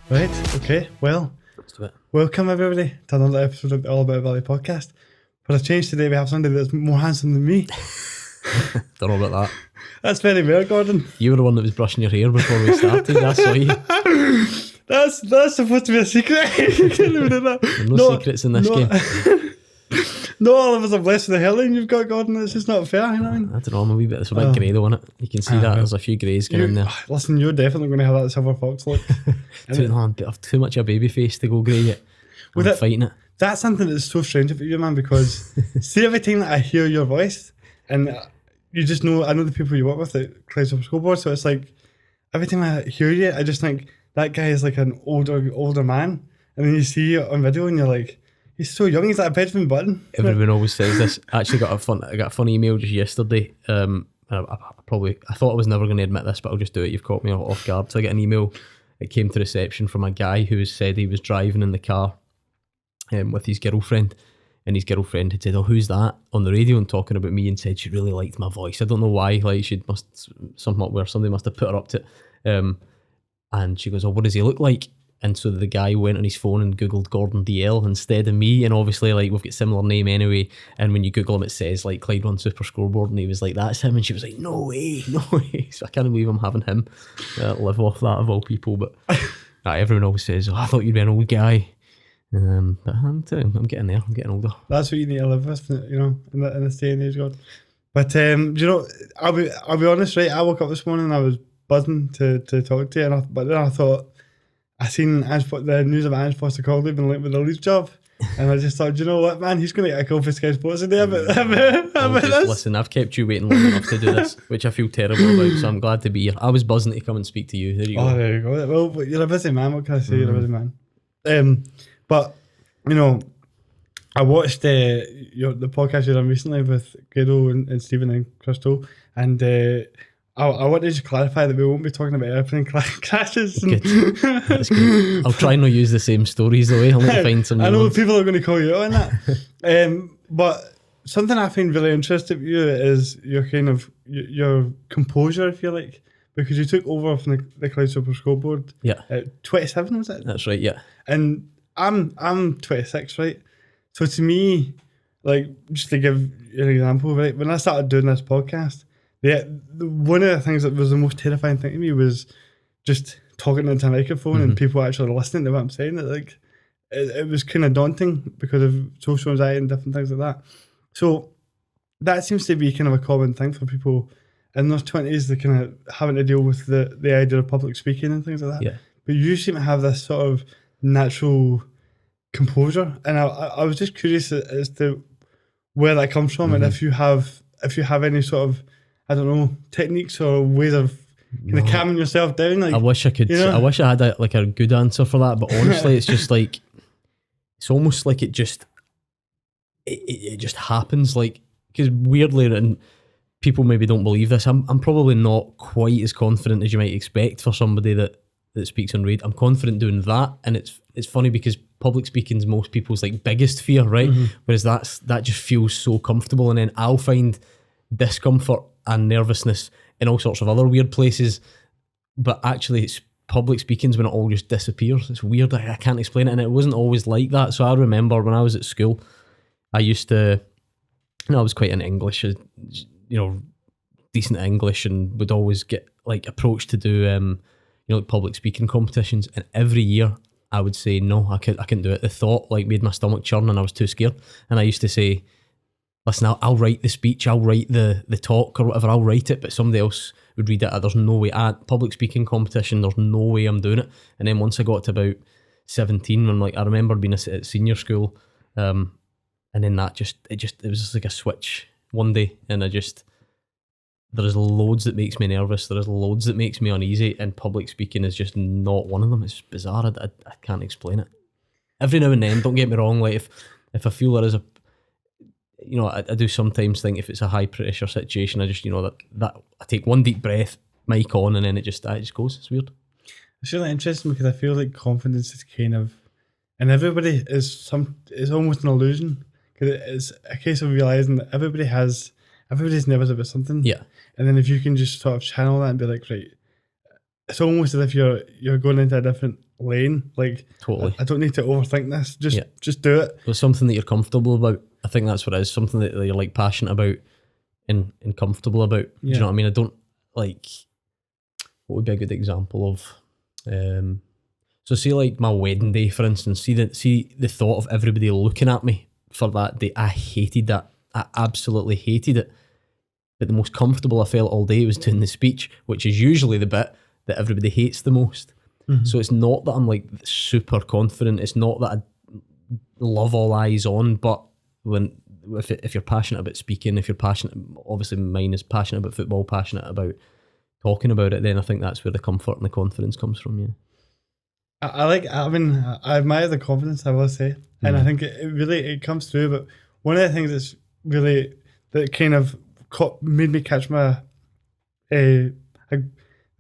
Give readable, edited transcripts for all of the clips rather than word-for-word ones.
Right, okay, well, Let's do it. welcome everybody to another episode of the All About Valley podcast. For a change today, we have somebody that's more handsome than me. Don't know about that. That's very rare, Gordon. You were the one that was brushing your hair before we started. I saw you. That's supposed to be a secret. You can't even do that. There are no secrets in this game. Not all of us are blessed with the hairline you've got, Gordon. It's just not fair, you know what I mean? I don't know, I'm a wee bit, there's a bit grey though in it. You can see that, there's a few greys going in there. Listen, you're definitely going to have that silver fox look. I've too much of a baby face to go grey yet. I'm fighting it. That's something that's so strange about you, man, because see, every time that I hear your voice, and you just know, I know the people you work with at Clyde Superscoreboard, so it's like, every time I hear you, I just think, that guy is like an older man, and then you see it on video and you're like, he's so young, he's like a Benjamin Button. Everyone always says this. I actually got a fun email just yesterday. I thought I was never going to admit this, but I'll just do it. You've caught me off guard. So I get an email. It came to reception from a guy who said he was driving in the car with his girlfriend, and his girlfriend had said, "Oh, who's that?" on the radio, and talking about me, and said she really liked my voice. I don't know why. Like somebody must have put her up to it. And she goes, "Oh, what does he look like?" And so the guy went on his phone and Googled Gordon DL instead of me. And obviously, like, we've got similar name anyway. And when you Google him, it says, like, Clyde on Superscoreboard. And he was like, "That's him." And she was like, no way. So I can't believe I'm having him live off that of all people. But everyone always says, "Oh, I thought you'd be an old guy." But I'm getting there. I'm getting older. That's what you need to live with, you know, in this day and age, God. But, you know, I'll be honest, right? I woke up this morning and I was buzzing to talk to you. But then I thought, I seen the news of Ange Postecoglou being linked with the Leeds job, and I just thought, do you know what, man, he's going to get a call for Sky Sports today about this. Listen, I've kept you waiting long enough to do this, which I feel terrible about, so I'm glad to be here. I was buzzing to come and speak to you. There you go. Oh, there you go. Well, but you're a busy man, what can I say? You're a busy man. But, you know, I watched the podcast you done recently with Grado and Stephen and Crystal, and I want to just clarify that we won't be talking about airplane crashes. That's good. I'll try not use the same stories though. I'll need to find some new I know ones. people are going to call you out on that. But something I find really interesting with you is your kind of your composure, I feel like, because you took over from the Clyde Superscoreboard. Yeah. At 27, was it? That's right. Yeah. And I'm 26, right? So to me, like, just to give you an example, right, when I started doing this podcast, one of the things that was the most terrifying thing to me was just talking into a microphone and people actually listening to what I'm saying. It was kind of daunting because of social anxiety and different things like that. So that seems to be kind of a common thing for people in their 20s. They're kind of having to deal with the idea of public speaking and things like that. Yeah. But you seem to have this sort of natural composure, and I was just curious as to where that comes from, and if you have any sort of, I don't know, techniques or ways of kind of calming yourself down. Like, I wish I could. You know? I wish I had a good answer for that. But honestly, it's just like, it's almost like it just happens. Like, because weirdly, and people maybe don't believe this, I'm probably not quite as confident as you might expect for somebody that speaks on radio. I'm confident doing that, and it's funny because public speaking is most people's like biggest fear, right? Whereas that just feels so comfortable, and then I'll find discomfort and nervousness in all sorts of other weird places, but actually it's public speaking's when it all just disappears. It's weird. I can't explain it, and it wasn't always like that. So I remember when I was at school, I used to, I was quite in English, decent English, and would always get like approached to do like public speaking competitions, and every year I would say no, I couldn't do it. The thought like made my stomach churn, and I was too scared. And I used to say, "Listen, I'll write the speech, I'll write the talk or whatever, I'll write it, but somebody else would read it. There's no way. Public speaking competition, there's no way I'm doing it." And then once I got to about 17, when I remember being at senior school, and then it was just like a switch one day, and there's loads that makes me nervous, there's loads that makes me uneasy, and public speaking is just not one of them. It's bizarre. I can't explain it. Every now and then, don't get me wrong, like if I feel there is a, I do sometimes think if it's a high pressure situation, I just, that I take one deep breath, mic on, and then it just goes. It's weird. It's really interesting because I feel like confidence is kind of, and everybody is almost an illusion, because it's a case of realizing that everybody's nervous about something. Yeah. And then if you can just sort of channel that and be like, right, it's almost as if you're going into a different lane. Like, Totally. I don't need to overthink this. Just do it. It's something that you're comfortable about. I think that's what it is. Something that you're like passionate about and comfortable about. Do you know what I mean? I don't like. What would be a good example of? So see, like my wedding day, for instance. See the thought of everybody looking at me for that day. I hated that. I absolutely hated it. But the most comfortable I felt all day was doing the speech, which is usually the bit that everybody hates the most. So it's not that I'm like super confident. It's not that I love all eyes on. But if you're passionate about speaking, if you're passionate, obviously mine is passionate about football, passionate about talking about it, then I think that's where the comfort and the confidence comes from. Yeah. I admire the confidence, I will say, and I think it really comes through. But one of the things that kind of made me catch that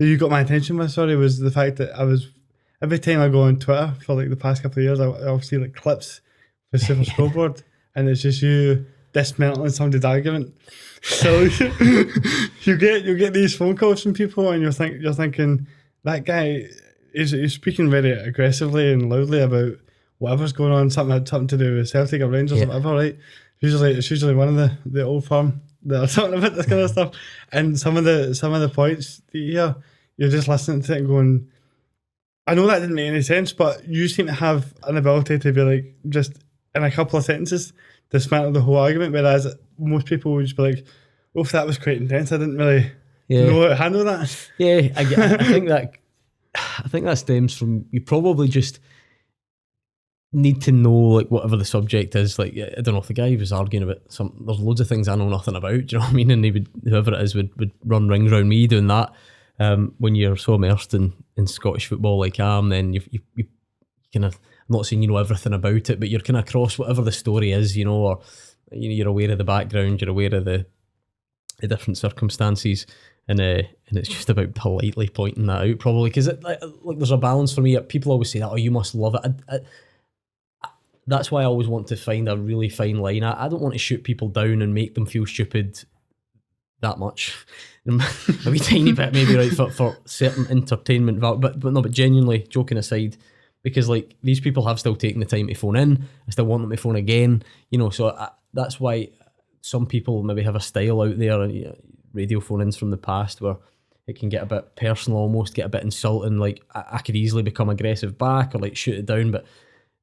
you got my attention with, was the fact that every time I go on Twitter for like the past couple of years, I'll see like clips for Superscoreboard, and it's just you dismantling somebody's argument. So you get these phone calls from people, and you're thinking that guy is speaking very aggressively and loudly about whatever's going on, something to do with Celtic or Rangers or whatever, right? It's usually one of the old firm that are talking about this kind of stuff, and some of the points that you hear, you're just listening to it and going, I know that didn't make any sense, but you seem to have an ability to be like, just in a couple of sentences, dismantle the whole argument, whereas most people would just be like, oof, that was quite intense, I didn't really know how to handle that. Yeah, I think that stems from, you probably just need to know like whatever the subject is. Like, I don't know, if the guy was arguing about there's loads of things I know nothing about, do you know what I mean? And whoever it is would run rings around me doing that. When you're so immersed in Scottish football like I am, then you kind of, I'm not saying you know everything about it, but you're kind of across whatever the story is, or you're aware of the background, you're aware of the different circumstances, and it's just about politely pointing that out, probably, because like there's a balance for me. People always say that, oh, you must love it. That's why I always want to find a really fine line. I don't want to shoot people down and make them feel stupid that much. A wee tiny bit maybe, right, for certain entertainment value, but genuinely, joking aside, because like these people have still taken the time to phone in. I still want them to phone again, so that's why some people maybe have a style out there, and radio phone-ins from the past where it can get a bit personal, almost get a bit insulting. Like I could easily become aggressive back or like shoot it down, but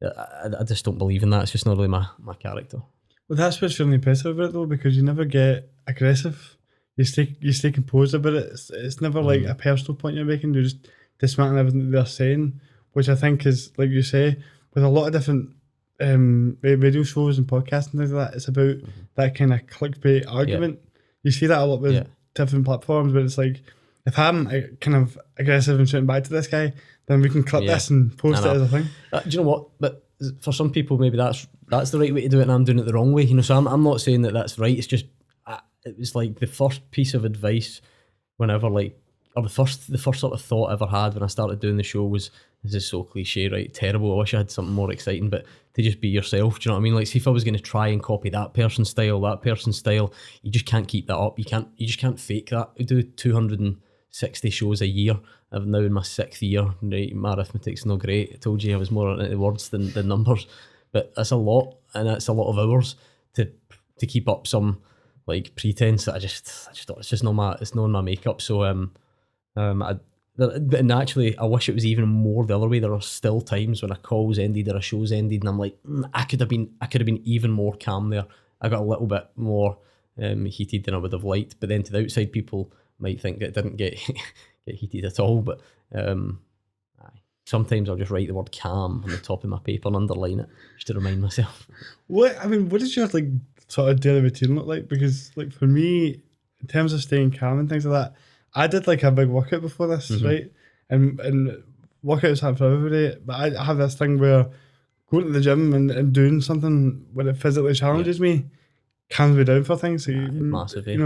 I just don't believe in that. It's just not really my character. Well, that's what's really impressive about it though, because you never get aggressive. You stay composed about it. It's never like a personal point you're making. You're just dismantling everything that they're saying, which I think is, like you say, with a lot of different radio shows and podcasts and things like that, it's about that kind of clickbait argument. You see that a lot with different platforms, but it's like, if I'm kind of aggressive and shooting back to this guy, then we can clip this and post it as a thing. Do you know what? But for some people, maybe that's the right way to do it, and I'm doing it the wrong way. So I'm not saying that that's right. It's just it was like the first piece of advice whenever the first sort of thought I ever had when I started doing the show was, this is so cliche, right? Terrible. I wish I had something more exciting, but to just be yourself. Do you know what I mean? Like, see, if I was going to try and copy that person's style, you just can't keep that up. You just can't fake that. I do 260 shows a year. I'm now in my 6th year. Right? My arithmetic's not great. I told you I was more into words than numbers, but that's a lot, and that's a lot of hours to keep up some like pretense that I just it's just not my makeup. So but actually, I wish it was even more the other way. There are still times when a call's ended or a show's ended, and I'm like, I could have been even more calm there. I got a little bit more heated than I would have liked. But then to the outside, people might think that it didn't get heated at all. But sometimes I'll just write the word calm on the top of my paper and underline it just to remind myself. What does your like sort of daily routine look like? Because like for me, in terms of staying calm and things like that, I did like a big workout before this, right? And workouts happen for everybody, but I have this thing where going to the gym and doing something when it physically challenges me calms me down for things. So massively.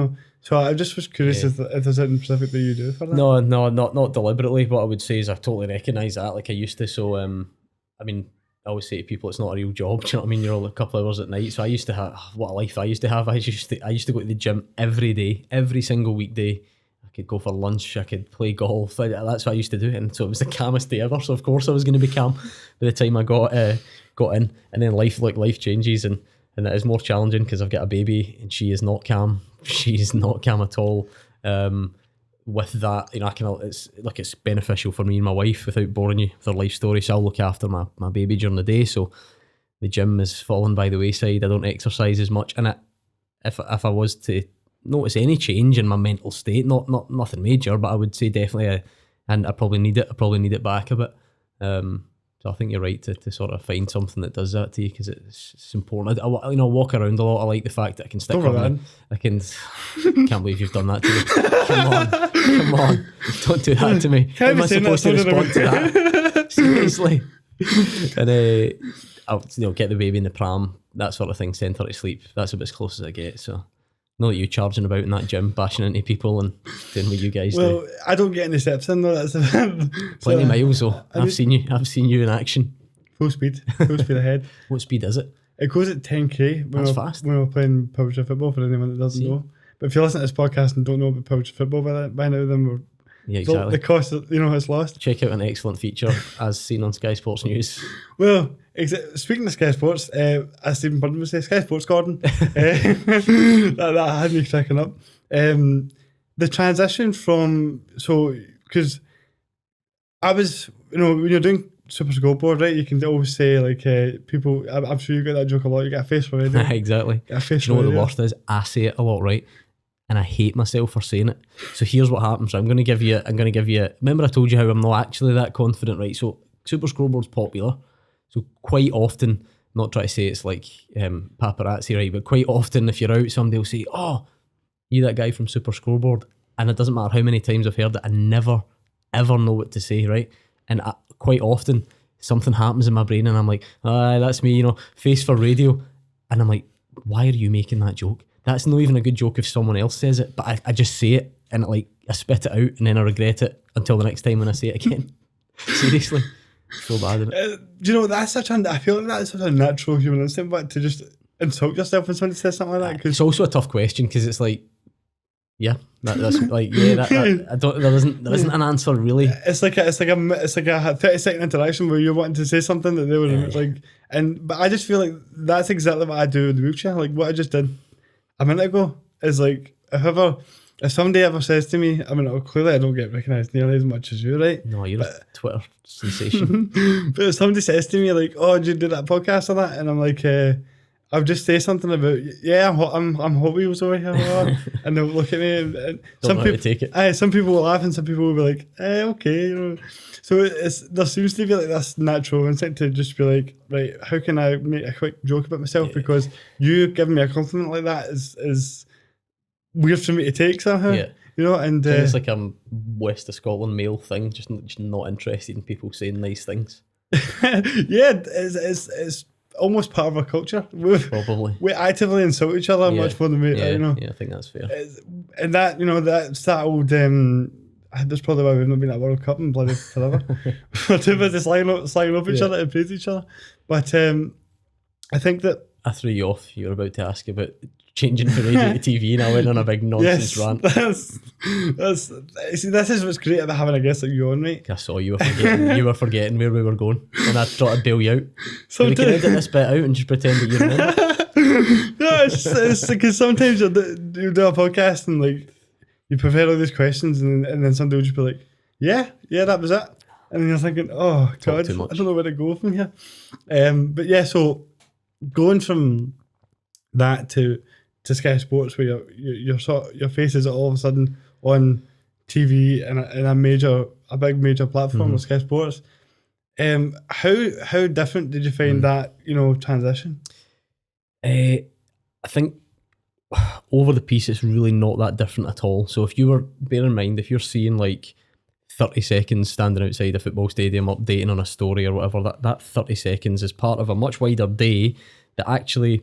So I just was curious if there's something specific that you do for that. No, not deliberately. What I would say is I totally recognise that, like I used to. So I mean, I always say to people, it's not a real job. Do you know what I mean? You're all a couple of hours at night. So I used to have, what a life I used to have. I used to go to the gym every day, every single weekday. could go for lunch, I could play golf. That's what I used to do, and so it was the calmest day ever. So of course I was going to be calm by the time I got in, and then life changes, and it is more challenging because I've got a baby, and she is not calm. She is not calm at all. With that, it's beneficial for me and my wife, without boring you with her life story. So I'll look after my baby during the day. So the gym has fallen by the wayside. I don't exercise as much, and if I was to notice any change in my mental state, not nothing major, but I would say definitely, and I probably need it. I probably need it back a bit. So I think you're right to sort of find something that does that to you, because it's important. I walk around a lot. I like the fact that I can stick on. I can. Can't believe you've done that to me. Come on, don't do that to me. How am I supposed to respond to that? Seriously. And I'll get the baby in the pram, that sort of thing, send her to sleep. That's about as close as I get. So. Not you charging about in that gym, bashing into people and doing what you guys do. Well, I don't get any steps in though. That's plenty of miles though. I've seen you in action. Full speed ahead. What speed is it? It goes at 10k. That's fast. When we're playing Powerchair football, for anyone that doesn't know. But if you listen to this podcast and don't know about Powerchair football by now, then exactly. The cost, it's lost. Check out an excellent feature as seen on Sky Sports News. Well, speaking of Sky Sports, as Stephen Purdon would say, Sky Sports Gordon. That had me cracking up. The transition from, because I was, when you're doing Superscoreboard, right, you can always say, like, people, I'm sure you get that joke a lot, you get a face for radio. Exactly. Do you know what the worst is? I say it a lot, right? And I hate myself for saying it. So here's what happens. I'm going to give you, remember I told you how I'm not actually that confident, right? So Superscoreboard's popular. So quite often, not trying to say it's like paparazzi, right? But quite often if you're out, somebody will say, oh, you that guy from Superscoreboard. And it doesn't matter how many times I've heard it, I never, ever know what to say, right? And quite often something happens in my brain and I'm like, that's me, face for radio. And I'm like, why are you making that joke? That's not even a good joke if someone else says it, but I just say it and I spit it out and then I regret it until the next time when I say it again. Seriously. So bad, isn't it? I feel like that's such a natural human instinct, but to just insult yourself when somebody says something like that. Cause it's also a tough question because it's like, that's like, there isn't an answer really. It's like a 30-second interaction where you're wanting to say something that they were but I just feel like that's exactly what I do with the wheelchair. Like what I just did a minute ago is like, if somebody ever says to me, clearly I don't get recognised nearly as much as you, right? No, you're a Twitter sensation. But if somebody says to me like, oh, did you do that podcast or that? And I'm like, I'll just say something about, I'm Hot Wheels over here, and they'll look at me and some people take it. Some people will laugh and some people will be like, okay, So there seems to be like this natural instinct to just be like, right, how can I make a quick joke about myself because you giving me a compliment like that is weird for me to take somehow. Yeah. And it's like a West of Scotland male thing, just not interested in people saying nice things. It's almost part of our culture. Probably. We actively insult each other much more than we, Yeah, I think that's fair. And that, that's that old, that's probably why we've not been at World Cup in bloody forever. We're too busy slagging up each other and praise each other. But I think that... I threw you off. You were about to ask about changing from radio to TV and I went on a big nonsense rant. See, this is what's great about having a guest like you on, right? I saw you were forgetting where we were going and I tried to bail you out. We can edit this bit out and just pretend that you remember. No, it's because sometimes you do a podcast and like you prepare all these questions and then somebody will just be like, yeah, that was it. And then you're thinking, oh God, I don't know where to go from here. But yeah, so going from that to Sky Sports, where your face is all of a sudden on TV and a big major platform of Sky Sports. How different did you find that transition? I think over the piece it's really not that different at all. So bear in mind if you're seeing like 30 seconds standing outside a football stadium updating on a story or whatever, that 30 seconds is part of a much wider day that actually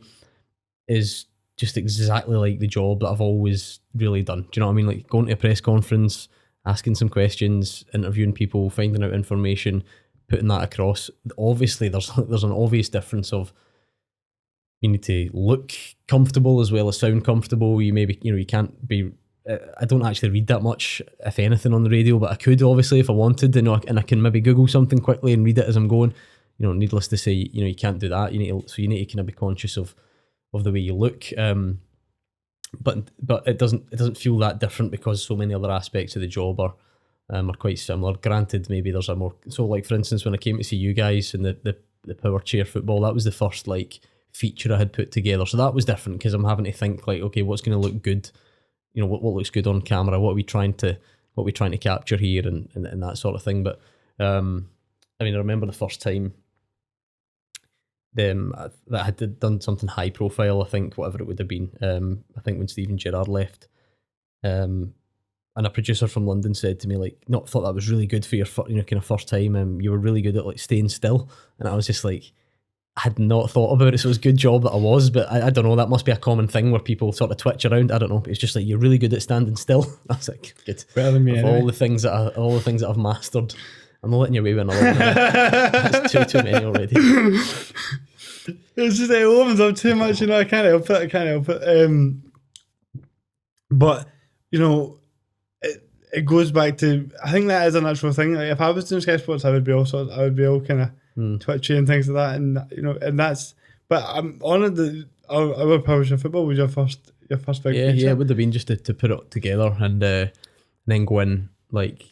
is just exactly like the job that I've always really done. Do you know what I mean? Like going to a press conference, asking some questions, interviewing people, finding out information, putting that across. Obviously, there's an obvious difference of you need to look comfortable as well as sound comfortable. You maybe, you can't be I don't actually read that much, if anything, on the radio, but I could obviously if I wanted, and I can maybe Google something quickly and read it as I'm going. Needless to say, you can't do that. You need to kind of be conscious of the way you look. But it doesn't feel that different because so many other aspects of the job are quite similar. Granted, maybe there's a more, so like for instance, when I came to see you guys in the Powerchair football, that was the first like feature I had put together, so that was different because I'm having to think like, okay, what's going to look good, what looks good on camera, what are we trying to capture here, and that sort of thing. But I remember the first time that I had done something high profile, I think, whatever it would have been. I think when Steven Gerrard left, and a producer from London said to me, like, thought that was really good for your kind of first time. You were really good at like staying still, and I was just like, I had not thought about it, so it was a good job that I was. But I don't know, that must be a common thing where people sort of twitch around. I don't know. It's just like, you're really good at standing still. I was like, good. Better than me. All the things that I've mastered. I'm not letting you away with another one. That's too many already. It's just, it opens up too much, I can't help it. But it goes back to, I think that is a natural thing. Like if I was doing sketch sports, I would be all kind of twitchy and things like that, and that's. But I'm honoured that our Powerchair football was your first big feature. Yeah, it would have been just to put it together and then go in like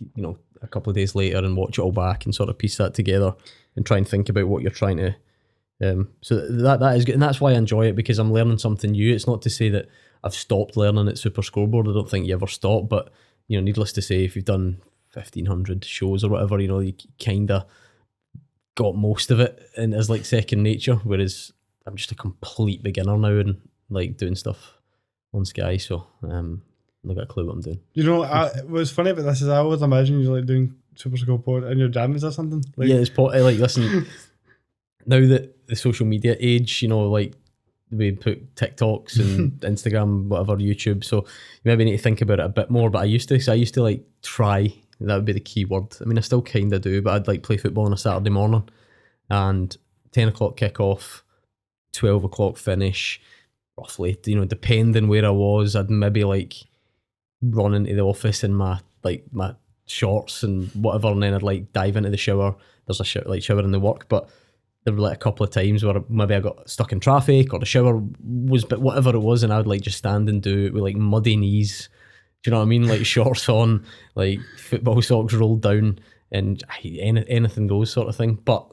a couple of days later and watch it all back and sort of piece that together and try and think about what you're trying to. So that is good, and that's why I enjoy it, because I'm learning something new. It's not to say that I've stopped learning at Superscoreboard. I don't think you ever stop, but needless to say, if you've done 1,500 shows or whatever, you kind of got most of it and as like second nature. Whereas I'm just a complete beginner now and like doing stuff on Sky, so I've not got a clue what I'm doing. What's funny about this is I always imagine you like doing Superscoreboard in your jammies or something. Like, yeah, it's like listen. Now that the social media age, like we put TikToks and Instagram, whatever, YouTube, so you maybe need to think about it a bit more. But I used to like try, that would be the key word. I mean, I still kind of do, but I'd like play football on a Saturday morning and 10 o'clock kick off, 12 o'clock finish, roughly, depending where I was, I'd maybe like run into the office in my shorts and whatever, and then I'd like dive into the shower. There's a shower in the work, but there were like a couple of times where maybe I got stuck in traffic or the shower was, but whatever it was, and I would like just stand and do it with like muddy knees. Do you know what I mean? Like shorts on, like football socks rolled down, and anything goes sort of thing. But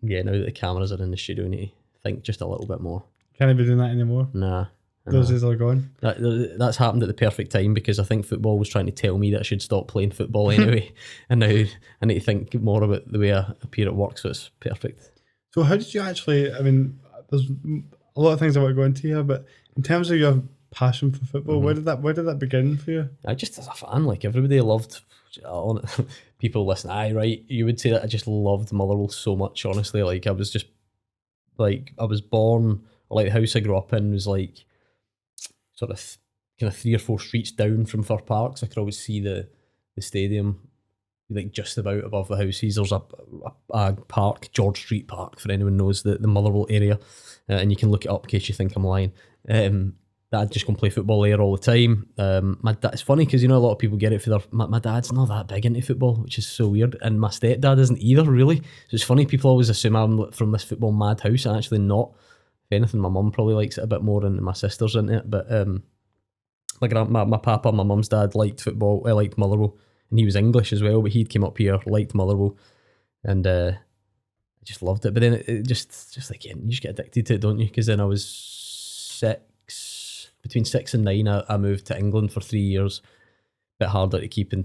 yeah, now that the cameras are in the studio, I need to think just a little bit more. Can't I be doing that anymore? Nah. Those days are gone. That's happened at the perfect time, because I think football was trying to tell me that I should stop playing football anyway. And now I need to think more about the way I appear at work, so it's perfect. So how did you actually, there's a lot of things I want to go into here, but in terms of your passion for football, where did that begin for you? I just, as a fan, like everybody loved, people listen, right, you would say that I just loved Motherwell so much, honestly. Like I was just, like I was born, like the house I grew up in was like sort of kind of 3 or 4 streets down from Fir Park, so I could always see the stadium like just about above the houses. There's a park, George Street Park, for anyone knows the Motherwell area, and you can look it up in case you think I'm lying. I'd just go and play football there all the time. My dad, it's funny because a lot of people get it for their, my dad's not that big into football, which is so weird, and my stepdad isn't either really. So it's funny, people always assume I'm from this football mad house, and actually not. If anything, my mum probably likes it a bit more, and my sister's into it. But my papa, my mum's dad liked football. I liked Motherwell. And he was English as well, but he'd came up here, liked Motherwell, and I just loved it. But then it just like, you just get addicted to it, don't you? Because then I was between 6 and 9, I moved to England for 3 years. Bit harder to keep in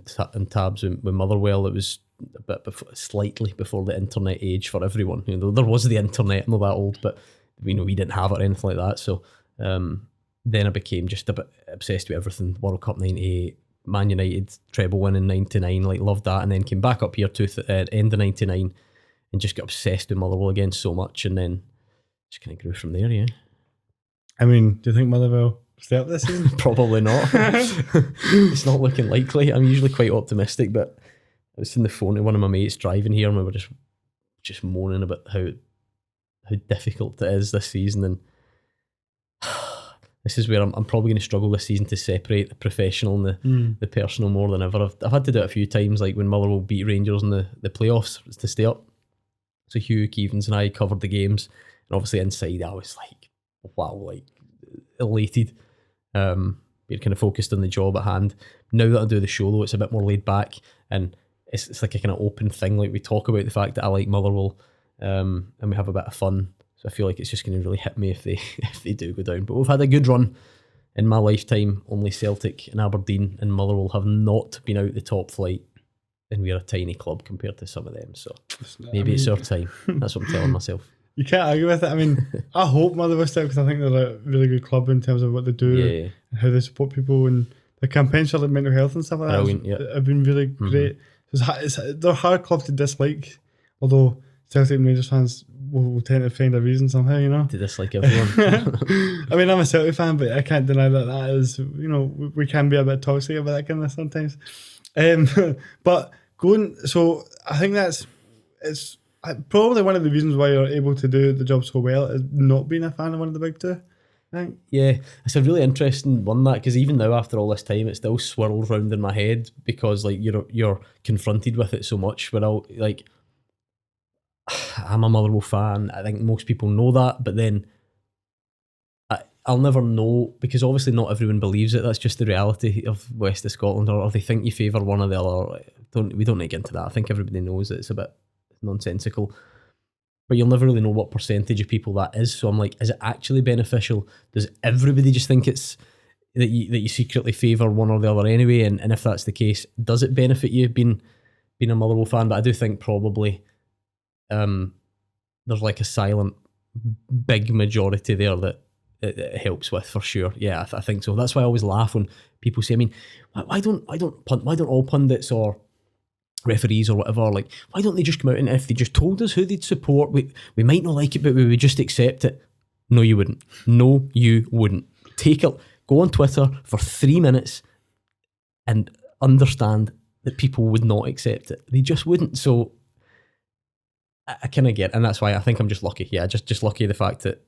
tabs with Motherwell. It was a bit slightly before the internet age for everyone. There was the internet, I'm not that old, but we didn't have it or anything like that. So then I became just a bit obsessed with everything. World Cup 98. Man United treble win in 99, like loved that, and then came back up here to end of 99 and just got obsessed with Motherwell again so much, and then just kind of grew from there. Yeah, I mean, do you think Motherwell stay up this season? Probably not. It's not looking likely. I'm usually quite optimistic, but I was on the phone to one of my mates driving here, and we were just moaning about how difficult it is this season, and this is where I'm probably going to struggle this season to separate the professional and the personal more than ever. I've had to do it a few times, like when Motherwell beat Rangers in the playoffs to stay up. So Hugh Keevans and I covered the games, and obviously inside I was like, wow, like elated. We're kind of focused on the job at hand. Now that I do the show though, it's a bit more laid back, and it's like a kind of open thing. Like we talk about the fact that I like Motherwell, and we have a bit of fun. So I feel like it's just going to really hit me if they do go down. But we've had a good run in my lifetime. Only Celtic and Aberdeen and Motherwell have not been out the top flight, and we're a tiny club compared to some of them. So maybe it's our time. That's what I'm telling myself. You can't argue with it. I mean, I hope Motherwell still, because I think they're a really good club in terms of what they do and how they support people, and the campaigns for like mental health and stuff like that have been really great. They're a hard club to dislike, although Celtic and Rangers fans will tend to find a reason somehow, you know. To dislike everyone. I mean, I'm a Celtic fan, but I can't deny that is, you know, we can be a bit toxic about that kind of sometimes. But so I think it's probably one of the reasons why you're able to do the job so well is not being a fan of one of the big two. I think. Yeah, it's a really interesting one, that, because even now after all this time it still swirls around in my head, because like you're confronted with it so much. But I'm a Motherwell fan. I think most people know that, but then I'll never know, because obviously not everyone believes it. That's just the reality of West of Scotland, or they think you favour one or the other. We don't need to get into that. I think everybody knows that it's a bit nonsensical, but you'll never really know what percentage of people that is. So I'm like, is it actually beneficial? Does everybody just think it's that you secretly favour one or the other anyway? And if that's the case, does it benefit you being a Motherwell fan? But I do think probably there's like a silent big majority there that it helps with, for sure. Yeah, I think so. That's why I always laugh when people say, I mean, why don't all pundits or referees or whatever, like, why don't they just come out, and if they just told us who they'd support, we might not like it, but we would just accept it? No, you wouldn't. No, you wouldn't. Go on Twitter for 3 minutes and understand that people would not accept it. They just wouldn't. So I kind of get, and that's why I think I'm just lucky. Yeah, just lucky the fact that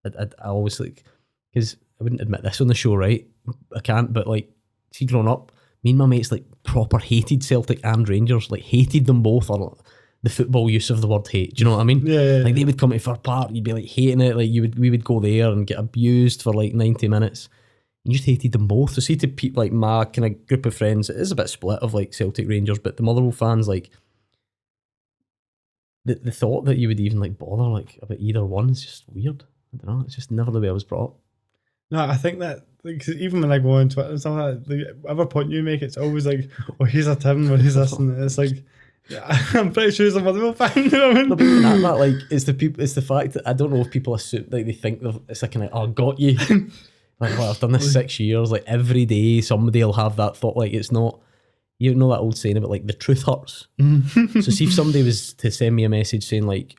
I always, like, because I wouldn't admit this on the show, right? I can't, but like, see, growing up, me and my mates like proper hated Celtic and Rangers, like hated them both, or the football use of the word hate. Do you know what I mean? Yeah. Like they would come to Fir Park, you'd be like hating it, like we would go there and get abused for like 90 minutes. You just hated them both. So see, to people like my kind of group of friends, it is a bit split of like Celtic, Rangers, but the Motherwell fans, like the thought that you would even like bother like about either one is just weird. I don't know, it's just never the way I was brought up. No, I think that, like, even when I go on Twitter and stuff like that, like, whatever point you make, it's always like, oh, he's a Tim, or he's this, and it's like, yeah, I'm pretty sure he's a Motherwell fan. You know what I mean? No, but even that, like, it's the fact that I don't know if people assume, like, they think it's like, oh, got you. Like, well, I've done this 6 years. Like, every day somebody will have that thought. Like, it's not, you know that old saying about like the truth hurts. So see, if somebody was to send me a message saying like,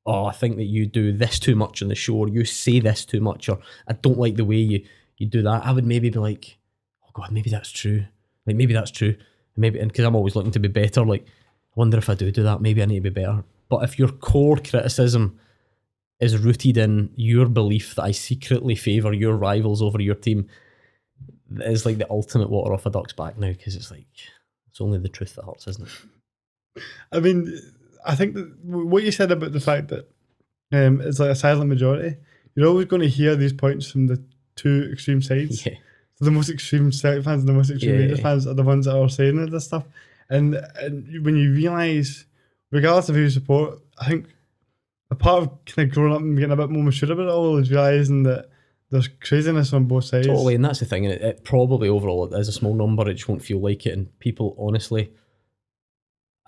oh, I think that you do this too much on the show, or you say this too much, or I don't like the way you do that, I would maybe be like, oh God, maybe that's true. Like, maybe that's true. And because I'm always looking to be better, like, I wonder if I do that, maybe I need to be better. But if your core criticism is rooted in your belief that I secretly favour your rivals over your team, it is like the ultimate water off a duck's back now, because it's like, it's only the truth that hurts, isn't it? I mean, I think that what you said about the fact that it's like a silent majority, you're always going to hear these points from the two extreme sides. Yeah. So the most extreme Celtic fans and the most extreme Rangers fans are the ones that are saying this stuff. And when you realise, regardless of who you support, I think a part of kind of growing up and getting a bit more mature about it all is realising that there's craziness on both sides. Totally, and that's the thing. And it probably overall, as a small number, it just won't feel like it. And people, honestly,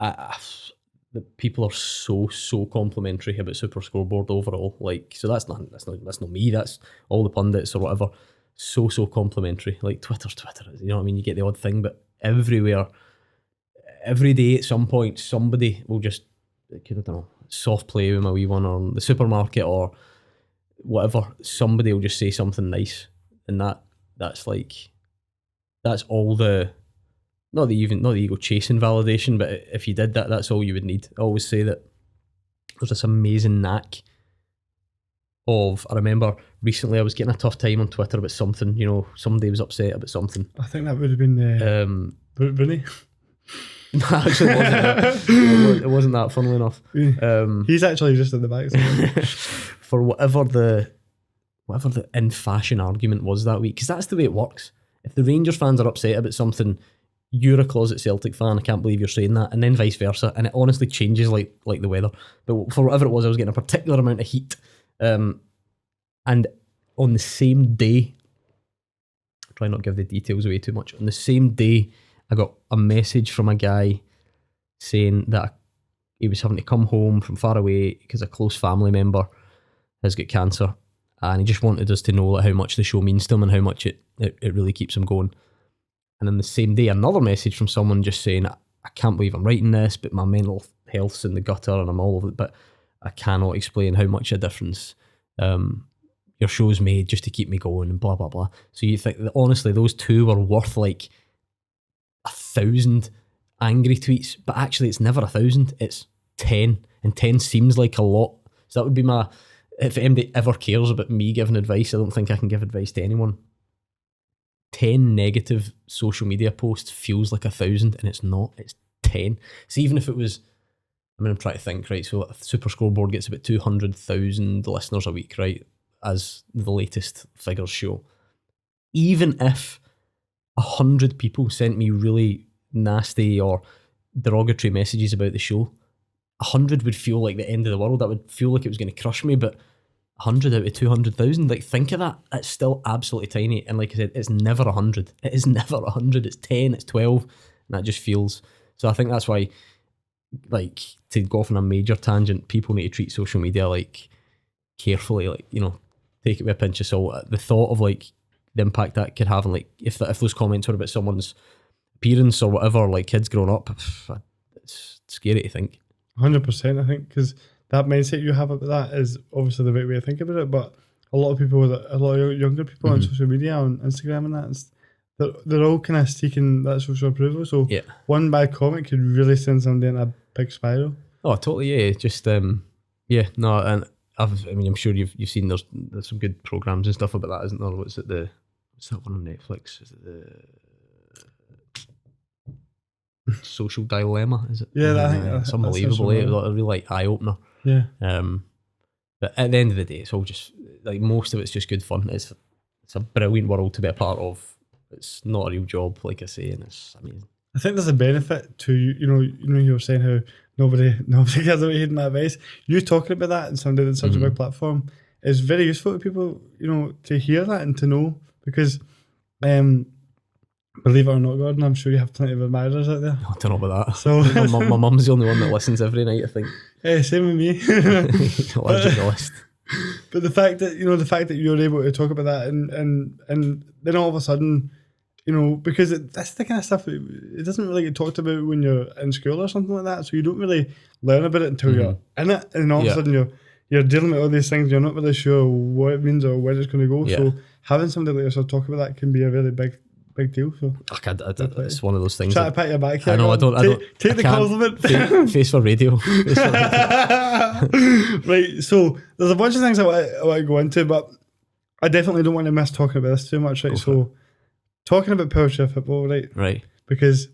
the people are so complimentary about Superscoreboard overall. Like, so that's not me. That's all the pundits or whatever. So complimentary. Like, Twitter's Twitter. You know what I mean? You get the odd thing, but everywhere, every day at some point, somebody will just, I don't know, soft play with my wee one, or the supermarket or whatever. Somebody will just say something nice, and that's all the. Not the ego chasing validation, but if you did that, that's all you would need. I always say that there's this amazing knack I remember recently I was getting a tough time on Twitter about something, somebody was upset about something. I think that would have been Bruni. No, actually it wasn't. It wasn't that, funnily enough. He's actually just in the back. For whatever the in fashion argument was that week, because that's the way it works. If the Rangers fans are upset about something, you're a closet Celtic fan, I can't believe you're saying that, and then vice versa, and it honestly changes like the weather. But for whatever it was, I was getting a particular amount of heat, and on the same day, I'll try not to give the details away too much, on the same day I got a message from a guy saying that he was having to come home from far away because a close family member has got cancer, and he just wanted us to know how much the show means to him and how much it really keeps him going. And on the same day, another message from someone just saying, I can't believe I'm writing this, but my mental health's in the gutter and I'm all over it, but I cannot explain how much a difference your show's made just to keep me going and blah, blah, blah. So you think that honestly, those two were worth like 1,000 angry tweets, but actually it's never 1,000, it's 10, and 10 seems like a lot. So that would be if anybody ever cares about me giving advice, I don't think I can give advice to anyone. 10 negative social media posts feels like 1,000, and it's not, it's 10. So even if it was, I'm trying to think, right, so Superscoreboard gets about 200,000 listeners a week, right, as the latest figures show. Even if 100 people sent me really nasty or derogatory messages about the show, 100 would feel like the end of the world. That would feel like it was going to crush me, but 100 out of 200,000, like think of that, it's still absolutely tiny. And like I said, it's never 100. It is never 100. It's 10, it's 12, and that just feels. So I think that's why, like, to go off on a major tangent, people need to treat social media like carefully, like, take it with a pinch of salt. The thought of like the impact that could have, and like if those comments were about someone's appearance or whatever, like kids growing up, it's scary to think. 100%, I think, because that mindset you have about that is obviously the right way to think about it. But a lot of people, a lot of younger people on social media, on Instagram and that, they're all kind of seeking that social approval. So one bad comment could really send somebody in a big spiral. Oh, totally, yeah. Just and I'm sure you've seen there's some good programs and stuff about that, isn't there? What's that one on Netflix? Is it the Social Dilemma? Is it? Yeah, I think it's unbelievable. It's a really like eye opener. Yeah. But at the end of the day, it's all just like most of it's just good fun. It's a brilliant world to be a part of. It's not a real job, like I say, and it's amazing. I think there's a benefit to you were saying how nobody cares about hearing that advice. You talking about that and somebody that's such a big platform is very useful to people, to hear that and to know, because believe it or not, Gordon, I'm sure you have plenty of admirers out there. I don't know about that. So my mum's the only one that listens every night, I think. Yeah, same with me. But the fact that you're able to talk about that and then all of a sudden, because that's the kind of stuff it doesn't really get talked about when you're in school or something like that. So you don't really learn about it until you're in it, and all of a sudden you're dealing with all these things. You're not really sure what it means or where it's going to go. Yeah. So having somebody like yourself talk about that can be a really big deal. So it's one of those things. Try to pat your back here. I know. I don't take the compliment. Face for radio. Right. So there's a bunch of things I want to go into, but I definitely don't want to miss talking about this too much. Right. So talking about Powerchair football, right? Right. Because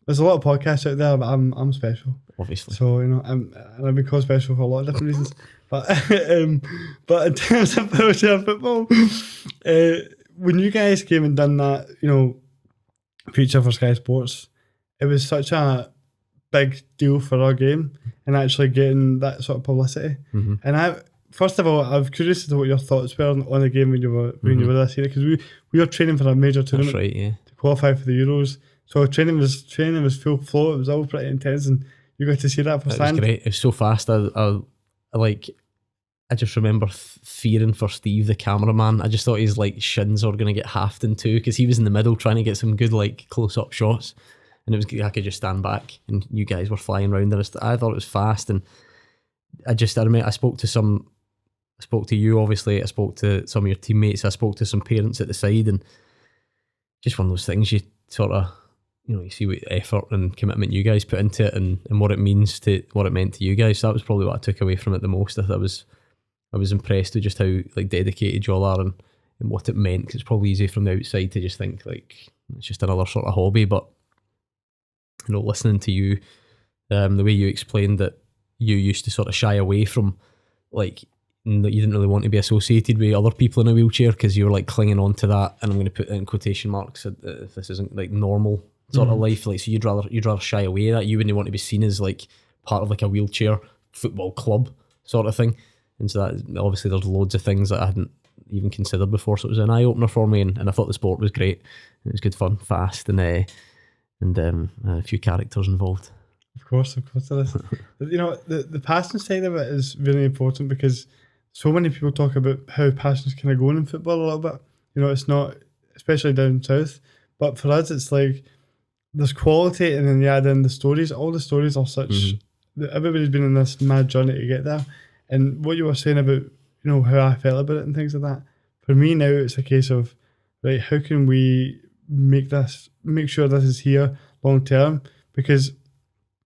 there's a lot of podcasts out there, but I'm special. Obviously. So I've been called special for a lot of different reasons. But in terms of Powerchair football, when you guys came and done that, feature for Sky Sports, it was such a big deal for our game and actually getting that sort of publicity. Mm-hmm. And first of all, I'm curious as to what your thoughts were on the game when you were this year, because we were training for a major tournament. That's right, yeah. To qualify for the Euros. So training was full flow. It was all pretty intense, and you got to see that firsthand. It was great. It was so fast. I just remember fearing for Steve, the cameraman. I just thought his shins were going to get halved in two, because he was in the middle trying to get some good close-up shots, and I could just stand back and you guys were flying around there. I thought it was fast, and I remember I spoke to you, obviously. I spoke to some of your teammates. I spoke to some parents at the side, and just one of those things you sort of, you see what effort and commitment you guys put into it, and what it meant to you guys. So that was probably what I took away from it the most. That was I was impressed with just how like dedicated you all are and what it meant. 'Cause it's probably easy from the outside to just think like it's just another sort of hobby, but you know, listening to you, the way you explained that you used to sort of shy away from like that you didn't really want to be associated with other people in a wheelchair because you were like clinging on to that, and I'm going to put in quotation marks if this isn't like normal sort of life, like so you'd rather shy away that you wouldn't want to be seen as like part of like a wheelchair football club sort of thing. And so that obviously there's loads of things that I hadn't even considered before, so it was an eye opener for me, and I thought the sport was great. It was good fun, fast, and a few characters involved. Of course there is. You know, the passion side of it is really important because so many people talk about how passion's kind of going in football a little bit. You know, it's not, especially down south, but for us it's like there's quality and then you add in the stories. All the stories are such that everybody's been in this mad journey to get there. And what you were saying about, you know, how I felt about it and things like that, for me now it's a case of, right, how can we make sure this is here long term? Because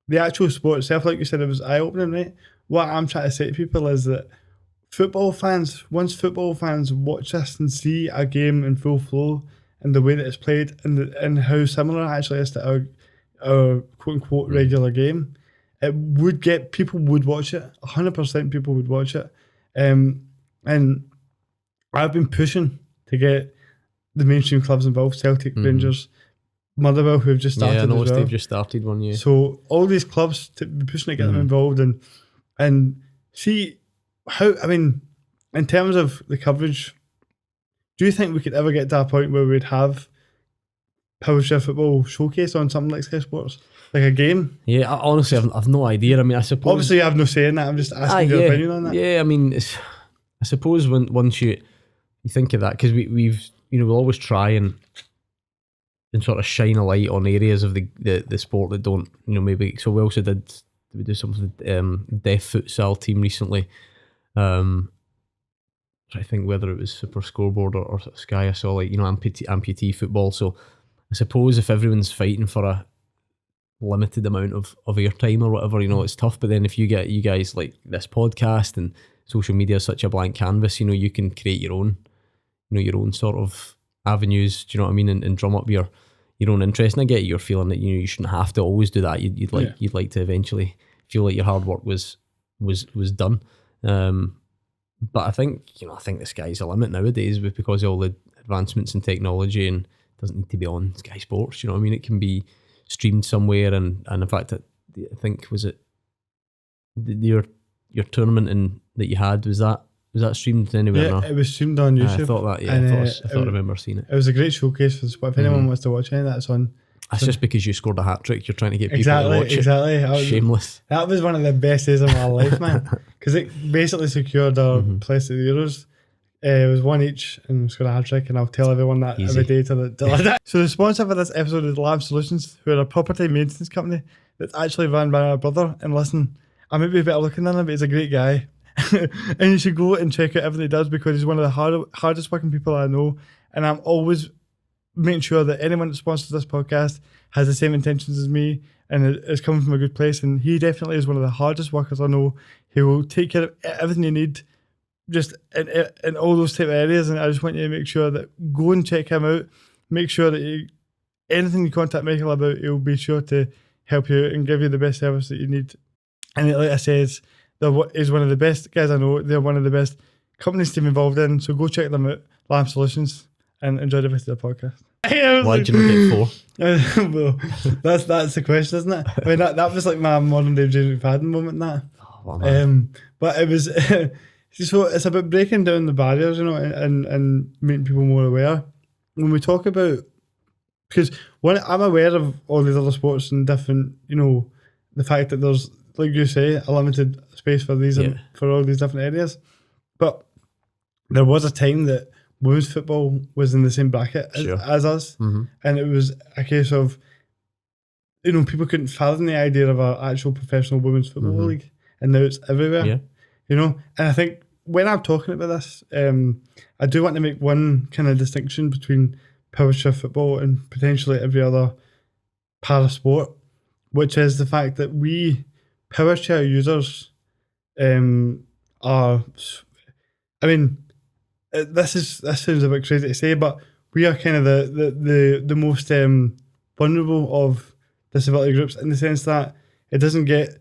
the actual sport itself, like you said, it was eye-opening, right? What I'm trying to say to people is that once football fans watch this and see a game in full flow and the way that it's played and how similar it actually is to our quote-unquote regular game, people would watch it. 100% people would watch it. And I've been pushing to get the mainstream clubs involved, Celtic, Rangers, Motherwell, who have just started. Yeah, I noticed as well. they've just started one, yeah. So all these clubs to be pushing to get them involved and see how, I mean, in terms of the coverage, do you think we could ever get to a point where we'd have Powerchair football showcase on something like Sky Sports? Like a game? Yeah, honestly, I've no idea. I mean, I suppose... Obviously, you have no say in that. I'm just asking your opinion on that. Yeah, I mean, I suppose once you think of that, because we've, you know, we'll always try and sort of shine a light on areas of the sport that don't, you know, maybe... So we also did do something with the deaf futsal team recently. I think whether it was Superscoreboard or Sky, I saw like, you know, amputee football. So I suppose if everyone's fighting for a limited amount of airtime or whatever, you know, it's tough. But then if you get you guys like this podcast and social media is such a blank canvas, you know, you can create your own, you know, your own sort of avenues. Do you know what I mean? And drum up your own interest. And I get your feeling that, you know, you shouldn't have to always do that. You'd like to eventually feel like your hard work was done. But I think the sky's the limit nowadays because of all the advancements in technology, and it doesn't need to be on Sky Sports. You know what I mean? It can be streamed somewhere, and in fact, I think was it your tournament that you had, was that streamed anywhere? Yeah, it was streamed on YouTube. I thought that. Yeah, and, I thought I remember seeing it. It was a great showcase for the sport. If anyone wants to watch any of that, it's on. That's just because you scored a hat trick. You're trying to get people to watch it. Exactly. Shameless. That was one of the best days of my life, man. Because it basically secured our place at the Euros. It was one each and scored a hat trick, and I'll tell everyone that every day till that. So the sponsor for this episode is Lab Solutions, who are a property maintenance company that's actually run by my brother. And listen, I may be better looking than him, but he's a great guy. And you should go and check out everything he does because he's one of the hardest working people I know. And I'm always making sure that anyone that sponsors this podcast has the same intentions as me and is coming from a good place. And he definitely is one of the hardest workers I know. He will take care of everything you need, just in all those type of areas. And I just want you to make sure that go and check him out. Make sure that anything you contact Michael about, he'll be sure to help you and give you the best service that you need. And like I said, he's one of the best guys I know. They're one of the best companies to be involved in. So go check them out, Lab Solutions, and enjoy the rest of the podcast. Why did you not get 4? Well, that's the question, isn't it? I mean, that was like my modern day James McFadden moment. But it was so it's about breaking down the barriers, you know, and making people more aware. When we talk about, because I'm aware of all these other sports and different, you know, the fact that there's, like you say, a limited space for these and for all these different areas. But there was a time that women's football was in the same bracket as us. And it was a case of, you know, people couldn't fathom the idea of an actual professional women's football league. And now it's everywhere, you know. And I think when I'm talking about this, I do want to make one kind of distinction between Powerchair football and potentially every other para sport, which is the fact that we Powerchair users are I mean, this sounds a bit crazy to say, but we are kind of the most vulnerable of disability groups, in the sense that it doesn't get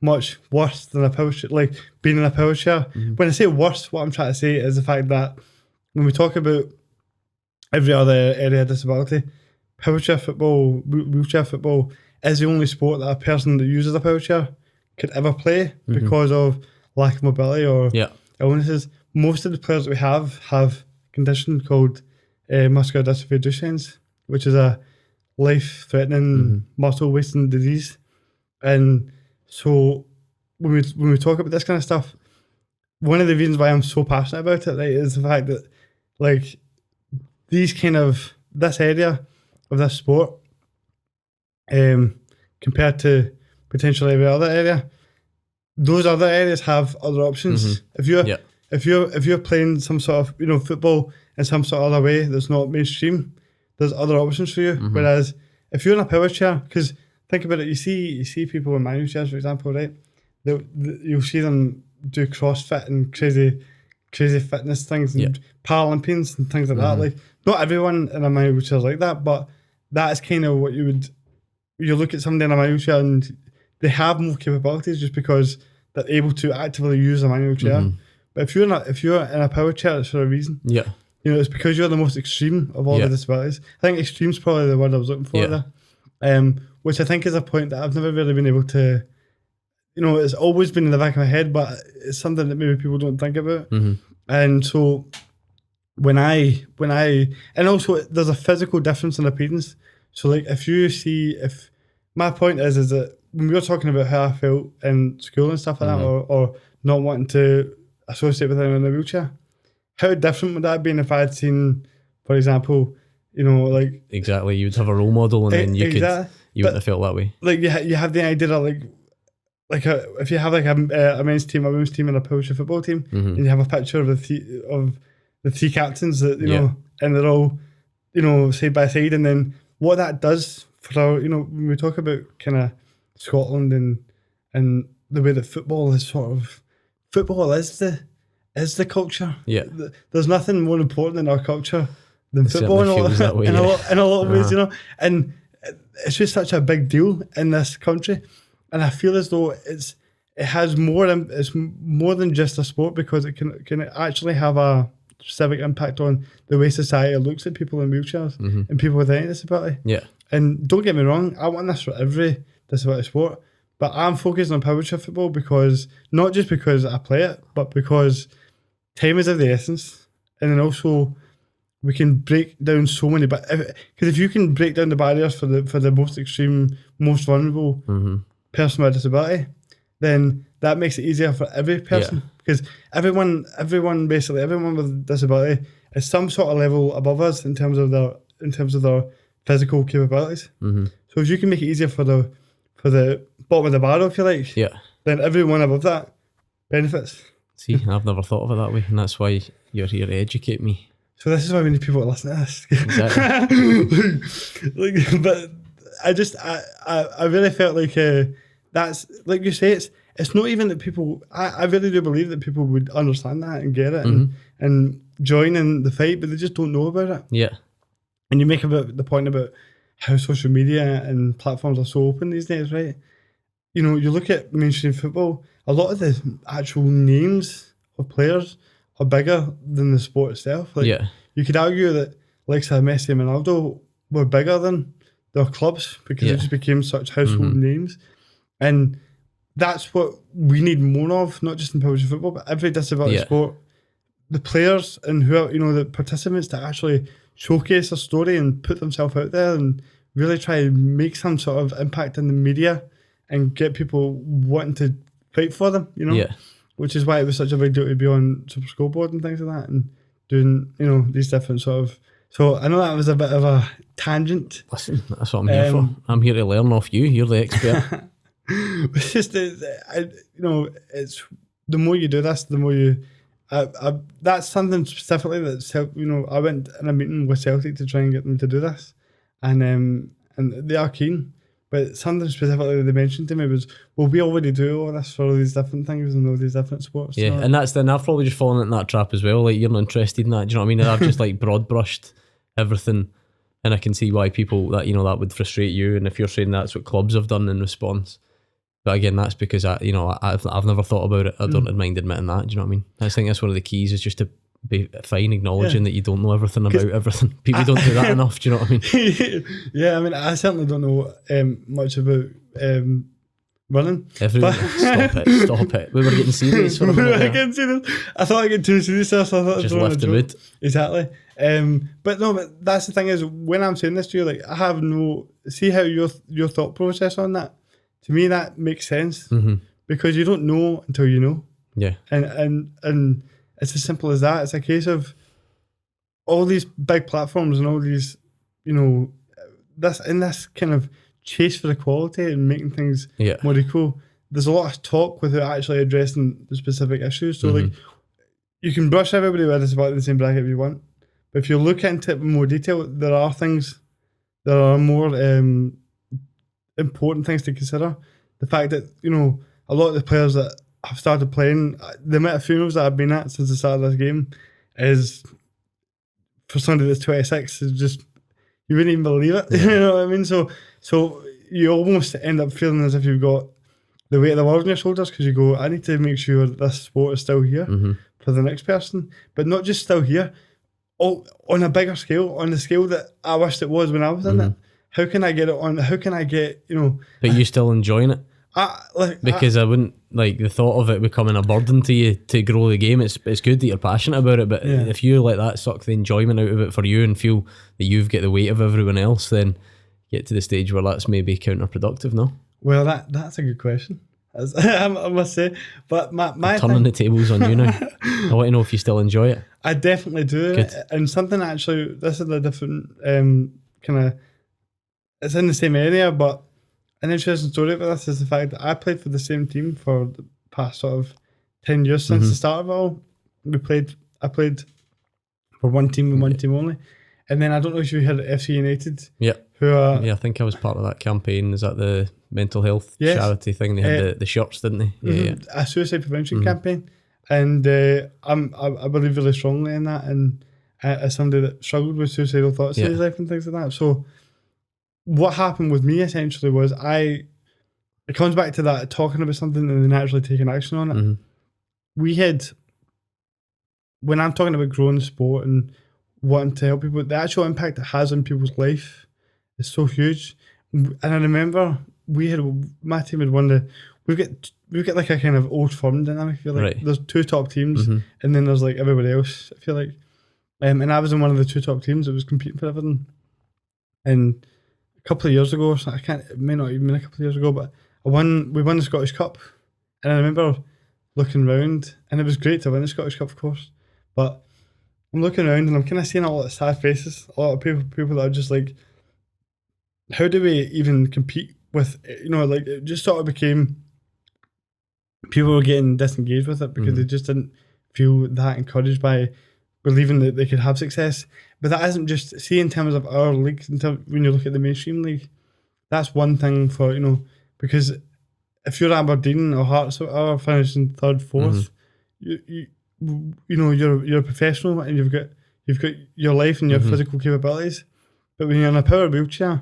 much worse than a powerchair, like being in a powerchair. When I say worse, what I'm trying to say is the fact that when we talk about every other area of disability, powerchair football, wheelchair football is the only sport that a person that uses a powerchair could ever play because of lack of mobility or illnesses. Most of the players that we have a condition called muscular dystrophy Duchenne's, which is a life-threatening muscle wasting disease. And so when we talk about this kind of stuff, one of the reasons why I'm so passionate about it, right, is the fact that like this area of this sport, compared to potentially every other area, those other areas have other options. If you're playing some sort of football in some sort of other way that's not mainstream, there's other options for you. Whereas if you're in a power chair, because think about it, you see people in manual chairs, for example, right? You'll see them do CrossFit and crazy fitness things and Paralympians and things like that. Like, not everyone in a manual chair is like that, but that is kind of what you look at somebody in a manual chair and they have more capabilities just because they're able to actively use a manual chair. But if you're in a power chair, it's for a reason. Yeah. It's because you're the most extreme of all the disabilities. I think extreme is probably the word I was looking for there. Which I think is a point that I've never really been able to, it's always been in the back of my head, but it's something that maybe people don't think about. And so when I and also there's a physical difference in appearance. So like if my point is that when we were talking about how I felt in school and stuff like that, or not wanting to associate with anyone in a wheelchair, how different would that have been if I had seen, for example, like exactly, you'd have a role model and then you wouldn't have felt that way. Like you have the idea that if you have like a men's team, a women's team, and a powerchair football team, and you have a picture of the three captains that and they're all side by side, and then what that does for our when we talk about kind of Scotland and the way that football is the culture. There's nothing more important in our culture than football in a lot of ways, and it's just such a big deal in this country. And I feel as though it's more than just a sport, because it can actually have a civic impact on the way society looks at people in wheelchairs and people with any disability. And don't get me wrong, I want this for every disability sport, but I'm focused on powerchair football because not just because I play it, but because time is of the essence, and then also we can break down so many. But because if you can break down the barriers for the most extreme, most vulnerable person with a disability, then that makes it easier for every person. Because everyone with a disability is some sort of level above us in terms of their physical capabilities. So if you can make it easier for the bottom of the barrel, if you like, then everyone above that benefits. See, I've never thought of it that way, and that's why you're here to educate me. So this is why we need people to listen to this. Exactly. But I really felt like that's, like you say, it's not even that people, I really do believe that people would understand that and get it and join in the fight, but they just don't know about it. And you make the point about how social media and platforms are so open these days, right? You look at mainstream football, a lot of the actual names of players are bigger than the sport itself. Like, you could argue that likes of Messi and Ronaldo were bigger than their clubs because they just became such household names. And that's what we need more of, not just in powerchair football, but every disability sport. The players and the participants to actually showcase their story and put themselves out there and really try and make some sort of impact in the media and get people wanting to fight for them, which is why it was such a big deal to be on Superscoreboard and things like that and doing, these different sort of. So I know that was a bit of a tangent. Listen, that's what I'm here for. I'm here to learn off you. You're the expert. It's just, it's the more you do this, the more you. That's something specifically that I went in a meeting with Celtic to try and get them to do this, and they are keen, But something specifically they mentioned to me was, well, we already do all this for all these different things and all these different sports. Yeah, and that's then I've probably just fallen into that trap as well. Like, you're not interested in that. Do you know what I mean? And I've just like broad brushed everything, and I can see why people that that would frustrate you. And if you're saying that's what clubs have done in response, but again, that's because I've never thought about it. I don't mind admitting that. Do you know what I mean? I think that's one of the keys is just to be fine acknowledging that you don't know everything about everything. People don't do that enough. Do you know what I mean? Yeah, I mean, I certainly don't know much about running. Everyone, stop it. We were getting serious for a minute. I thought I get too serious, so I thought just left the mood. Exactly. But that's the thing is, when I'm saying this to you, like, I have see how your thought process on that. To me, that makes sense because you don't know until you know. Yeah. And it's as simple as that. It's a case of all these big platforms and all these, this kind of chase for equality and making things more equal. There's a lot of talk without actually addressing the specific issues. So like, you can brush everybody with about the same bracket if you want, but if you look into it in more detail, there are more important things to consider. The fact that a lot of the players that have started playing, the amount of funerals that I've been at since the start of this game is, for somebody that's 26, is just, you wouldn't even believe it. You know what I mean? So you almost end up feeling as if you've got the weight of the world on your shoulders, because you go, I need to make sure that this sport is still here for the next person, but not just still here, on a bigger scale, on the scale that I wished it was when I was in it. How can I get it on? How can I get, But you still enjoying it? Because I wouldn't like the thought of it becoming a burden to you to grow the game. It's good that you're passionate about it, but if you let that suck the enjoyment out of it for you and feel that you've got the weight of everyone else, then get to the stage where that's maybe counterproductive, no? Well, that's a good question. I must say, but my turning the tables on you now. I want to know if you still enjoy it. I definitely do. Good. And something actually, this is a different kind of, it's in the same area, but an interesting story about this is the fact that I played for the same team for the past sort of 10 years since the start of it all. I played for one team and one team only. And then I don't know if you heard of FC United. Yeah. Who are, I think I was part of that campaign. Is that the mental health charity thing? They had the shirts, didn't they? Yeah. A suicide prevention campaign. And I believe really strongly in that. And as somebody that struggled with suicidal thoughts in his life and things like that. So what happened with me essentially was it comes back to that talking about something and then actually taking action on it. We had, when I'm talking about growing the sport and wanting to help people, the actual impact it has on people's life is so huge. And I remember my team had won we've got like a kind of old firm dynamic. I feel like there's two top teams and then there's like everybody else, I feel like. And I was in one of the two top teams that was competing for everything. And a couple of years ago, it may not even been a couple of years ago, but we won the Scottish Cup. And I remember looking around, and it was great to win the Scottish Cup, of course, but I'm looking around and I'm kind of seeing a lot of sad faces, a lot of people that are just like, how do we even compete with, like, it just sort of became, people were getting disengaged with it because they just didn't feel that encouraged by believing that they could have success. But that isn't just, see, in terms of our league, when you look at the mainstream league, that's one thing for, because if you're Aberdeen or Hearts or finishing third, fourth, you're a professional and you've got your life and your physical capabilities. But when you're in a power wheelchair,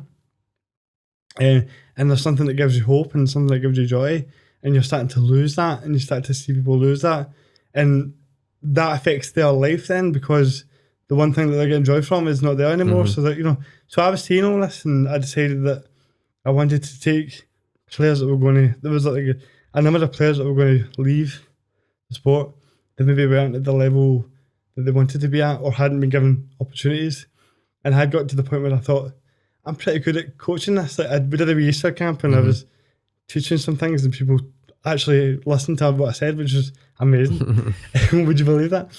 and there's something that gives you hope and something that gives you joy, and you're starting to lose that, and you start to see people lose that, and that affects their life then, because the one thing that they're getting joy from is not there anymore. So that, so I was seeing all this, and I decided that I wanted to take players that were going to, there was like a number of players that were going to leave the sport that maybe weren't at the level that they wanted to be at or hadn't been given opportunities. And I had got to the point where I thought, I'm pretty good at coaching this. Like, we did a wee Easter camp and I was teaching some things and people actually listened to what I said, which was amazing. Would you believe that?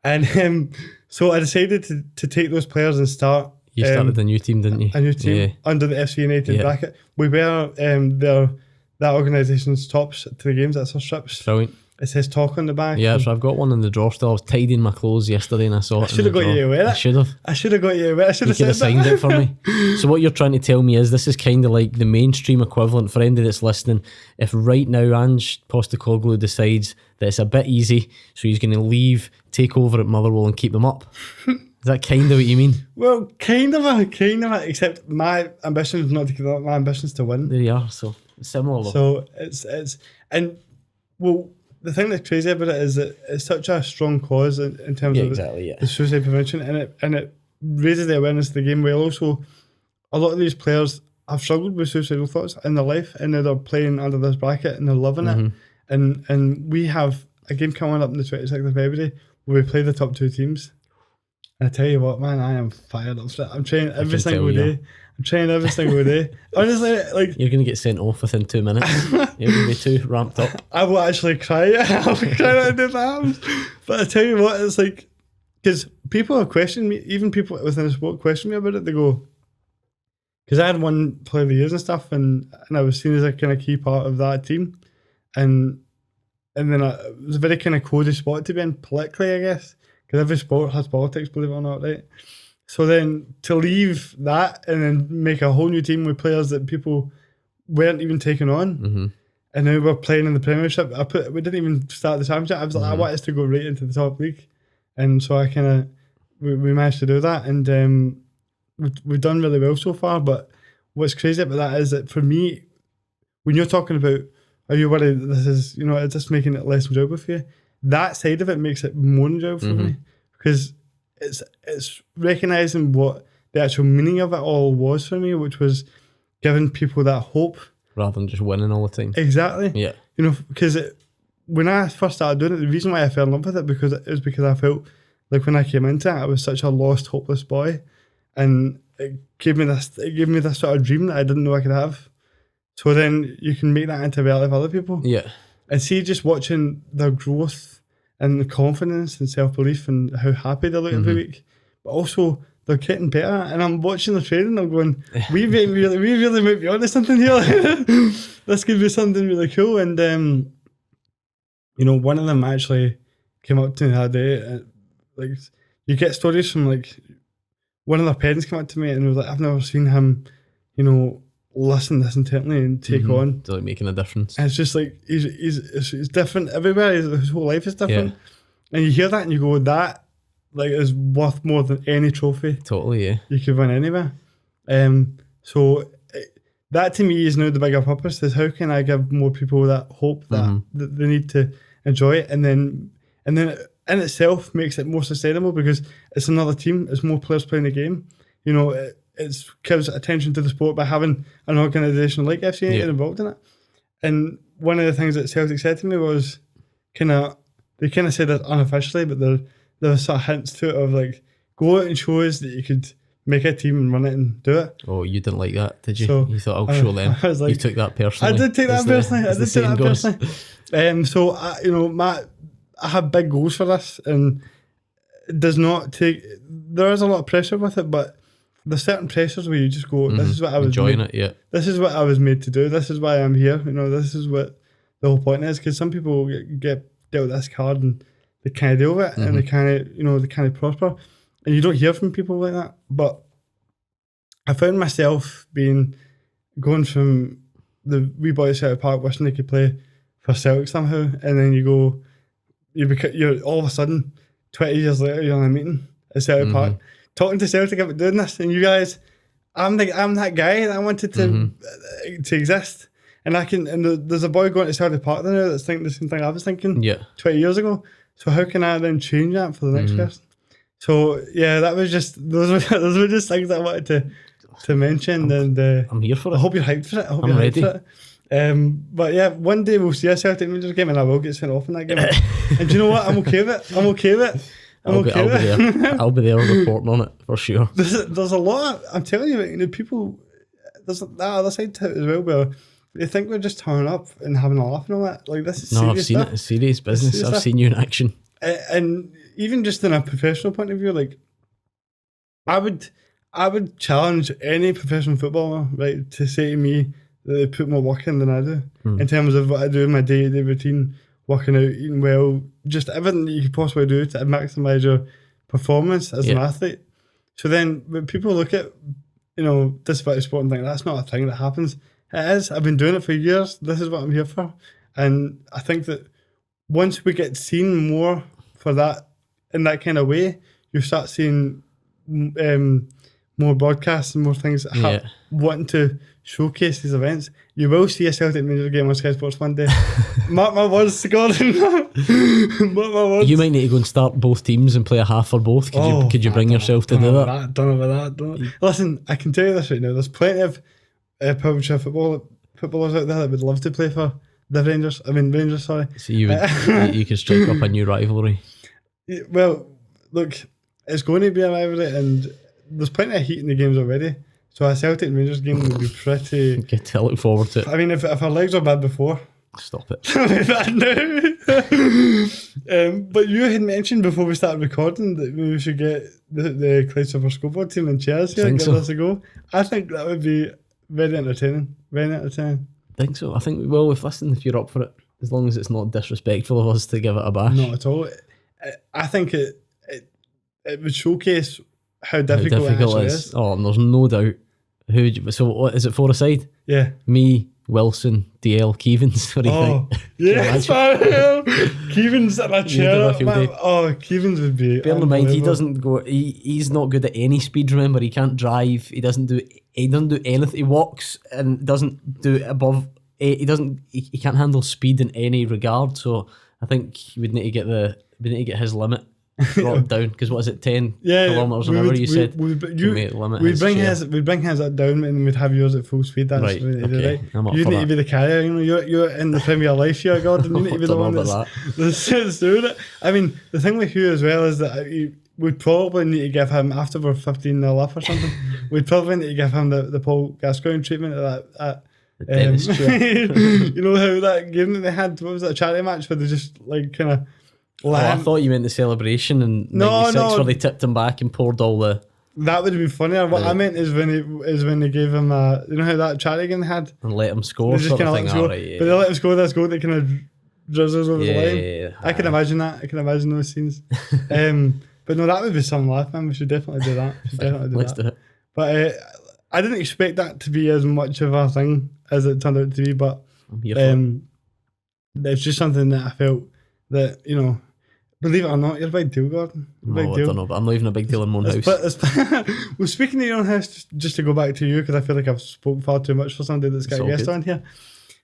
And so I decided to take those players and start. You started a new team, didn't you? A new team under the FC United bracket. We were that organisation's tops to the games. That's our strips. Brilliant. It says talk on the back. Yeah, so I've got one in the drawer still. I was tidying my clothes yesterday and I saw it. I should have got you to wear it. I should have. I should have got you to wear it. I should You have could have signed it for me. So what you're trying to tell me is this is kind of like the mainstream equivalent for anybody that's listening. If right now Ange Postecoglou decides that it's a bit easy, so he's going to leave, take over at Motherwell and keep them up. Is that kind of what you mean? Well, kind of, except my ambition is not to give up. My ambition is to win. There you are. So similar. So it's and well, the thing that's crazy about it is that it's such a strong cause in terms of the suicide prevention, and it raises the awareness of the game. Well, also a lot of these players have struggled with suicidal thoughts in their life, and now they're playing under this bracket and they're loving it. And we have a game coming up on the 26th of February where we play the top 2 teams. And I tell you what, man, I am fired up for it. I'm training every single day. I'm training every single day. Honestly, like you're gonna get sent off within 2 minutes. You're gonna be too ramped up. I will actually cry. I'll be crying out of the arms. But I tell you what, it's like because people have questioned me, even people within the sport question me about it. They go, because I had one player of the years and stuff, and I was seen as a kind of key part of that team, and then it was a very kind of coded spot to be in politically, I guess, because every sport has politics, believe it or not, right? So then to leave that and then make a whole new team with players that people weren't even taking on, and now we're playing in the Premiership. We didn't even start the Championship. I was like, I want us to go right into the top league, and so I kind of we managed to do that, and we've done really well so far. But what's crazy about that is that for me, when you're talking about, are you worried that this is, it's just making it less enjoyable for you? That side of it makes it more enjoyable for me, because it's recognising what the actual meaning of it all was for me, which was giving people that hope. Rather than just winning all the time. Exactly. Yeah. Because when I first started doing it, the reason why I fell in love with it because I felt like when I came into it, I was such a lost, hopeless boy. And it gave me this sort of dream that I didn't know I could have. So then you can make that into reality of other people. Yeah. And see, just watching their growth and the confidence and self-belief and how happy they look every week. But also, they're getting better. And I'm watching the training, I'm going, we really might be onto something here. This could be something really cool. And, one of them actually came up to me that day. Like, you get stories from, like, one of their parents came up to me and was like, I've never seen him, listen this intently and take on. To like making a difference. And it's just like he's different everywhere. His whole life is different. And you hear that and you go, that like is worth more than any trophy. Totally, yeah. You could win anywhere. So that to me is now the bigger purpose, is how can I give more people that hope that they need to enjoy it, and then in itself makes it more sustainable because it's another team, it's more players playing the game. It gives attention to the sport by having an organisation like FC United involved in it. And one of the things that Celtic said to me was they kind of said it unofficially, but there were sort of hints to it of like, go out and show us that you could make a team and run it and do it. Oh, you didn't like that, did you? So you thought, I'll show them. I was like, you took that personally. I did take that personally. So I have big goals for this, and it does not take. There is a lot of pressure with it, but there's certain pressures where you just go, this is what I was enjoying it. Yeah, this is what I was made to do. This is why I'm here. This is what the whole point is. Because some people get dealt this card and they can't deal with it, and they can't prosper, and you don't hear from people like that. But I found myself going from the wee boy at Celtic Park wishing they could play for Celtic somehow, and then you're all of a sudden 20 years later you're in a meeting at Celtic Park talking to Celtic about doing this, and you guys, I'm that guy that I wanted to exist, and there's a boy going to Celtic Park now that's thinking the same thing I was thinking 20 years ago. So how can I then change that for the next person? So yeah, that was just those were just things that I wanted to mention. I'm here for it. I hope you're hyped for it. I'm ready. For it. But yeah, one day we'll see a Celtic Rangers game and I will get sent off in that game. And do you know what? I'm okay with it. I'll be there. I'll be there reporting on it for sure. There's a lot. I'm telling you, people. There's that other side to it as well, where they think we're just turning up and having a laugh and all that. Like, this is serious I've seen stuff. it. It's serious business. I've seen you in action. And even just in a professional point of view, like, I would challenge any professional footballer, right, to say to me that they put more work in than I do in terms of what I do in my day-to-day routine, working out, eating well, just everything that you could possibly do to maximise your performance as an athlete. So then when people look at, disability sport and think that's not a thing that happens, it is. I've been doing it for years. This is what I'm here for. And I think that once we get seen more for that, in that kind of way, you start seeing more broadcasts and more things wanting to showcase these events. You will see a Celtic Rangers game on Sky Sports one day. Mark my words, Gordon. Mark my words. You might need to go and start both teams and play a half for both. Could you bring yourself to do that? Don't know about that. Listen, I can tell you this right now. There's plenty of Powerchair footballers out there that would love to play for the Rangers. Rangers, sorry. So you could strike up a new rivalry. Well, look, it's going to be a rivalry, and there's plenty of heat in the games already. So a Celtic and Rangers game would be pretty... Good to look forward to it. If our legs were bad before... Stop it. But you had mentioned before we started recording that we should get the Clyde Superscoreboard team in chairs here and give us a go. I think that would be very entertaining. Very entertaining. I think so. I think we will, if you're up for it, as long as it's not disrespectful of us to give it a bash. Not at all. I think it would showcase how difficult it actually is. Oh, and there's no doubt. So what is it, 4-a-side? Yeah. Me, Wilson, DL, Keevans. What do you think? Yes, Keevans in a chair. Keevans would be. Bear in mind, he doesn't go. He's not good at any speed. Remember, he can't drive. He doesn't do anything. He walks and doesn't do above 8. He can't handle speed in any regard. So I think we'd need to get his limit brought down, because what is it, 10 kilometres an hour? You said we'd bring his down, and we'd have yours at full speed. That's right. Okay. You need to be the carrier. You're in the Premier Life here, Gordon. You need to be the one that's doing it. The thing with Hugh as well is that we'd probably need to give him, after we're 15-0 up or something, we'd probably need to give him the Paul Gascoigne treatment at you know how that game that they had, what was that, a charity match where they just kind of... I thought you meant the celebration in '96 where they tipped him back and poured all the... That would have been funnier. What I meant is when they gave him you know how that charity game they had? And let him score, sort of thing. But they let him score this goal that kind of drizzles over the line. Yeah. I can imagine that. I can imagine those scenes. But no, that would be some laugh, man. We should definitely do that. Let's do it. But I didn't expect that to be as much of a thing as it turned out to be, but it's just something that I felt that, believe it or not, you're a big deal, Gordon. I don't know, but I'm not even a big deal in my own house. Well, speaking of your own house, just to go back to you, because I feel like I've spoke far too much for somebody that's got a guest on here.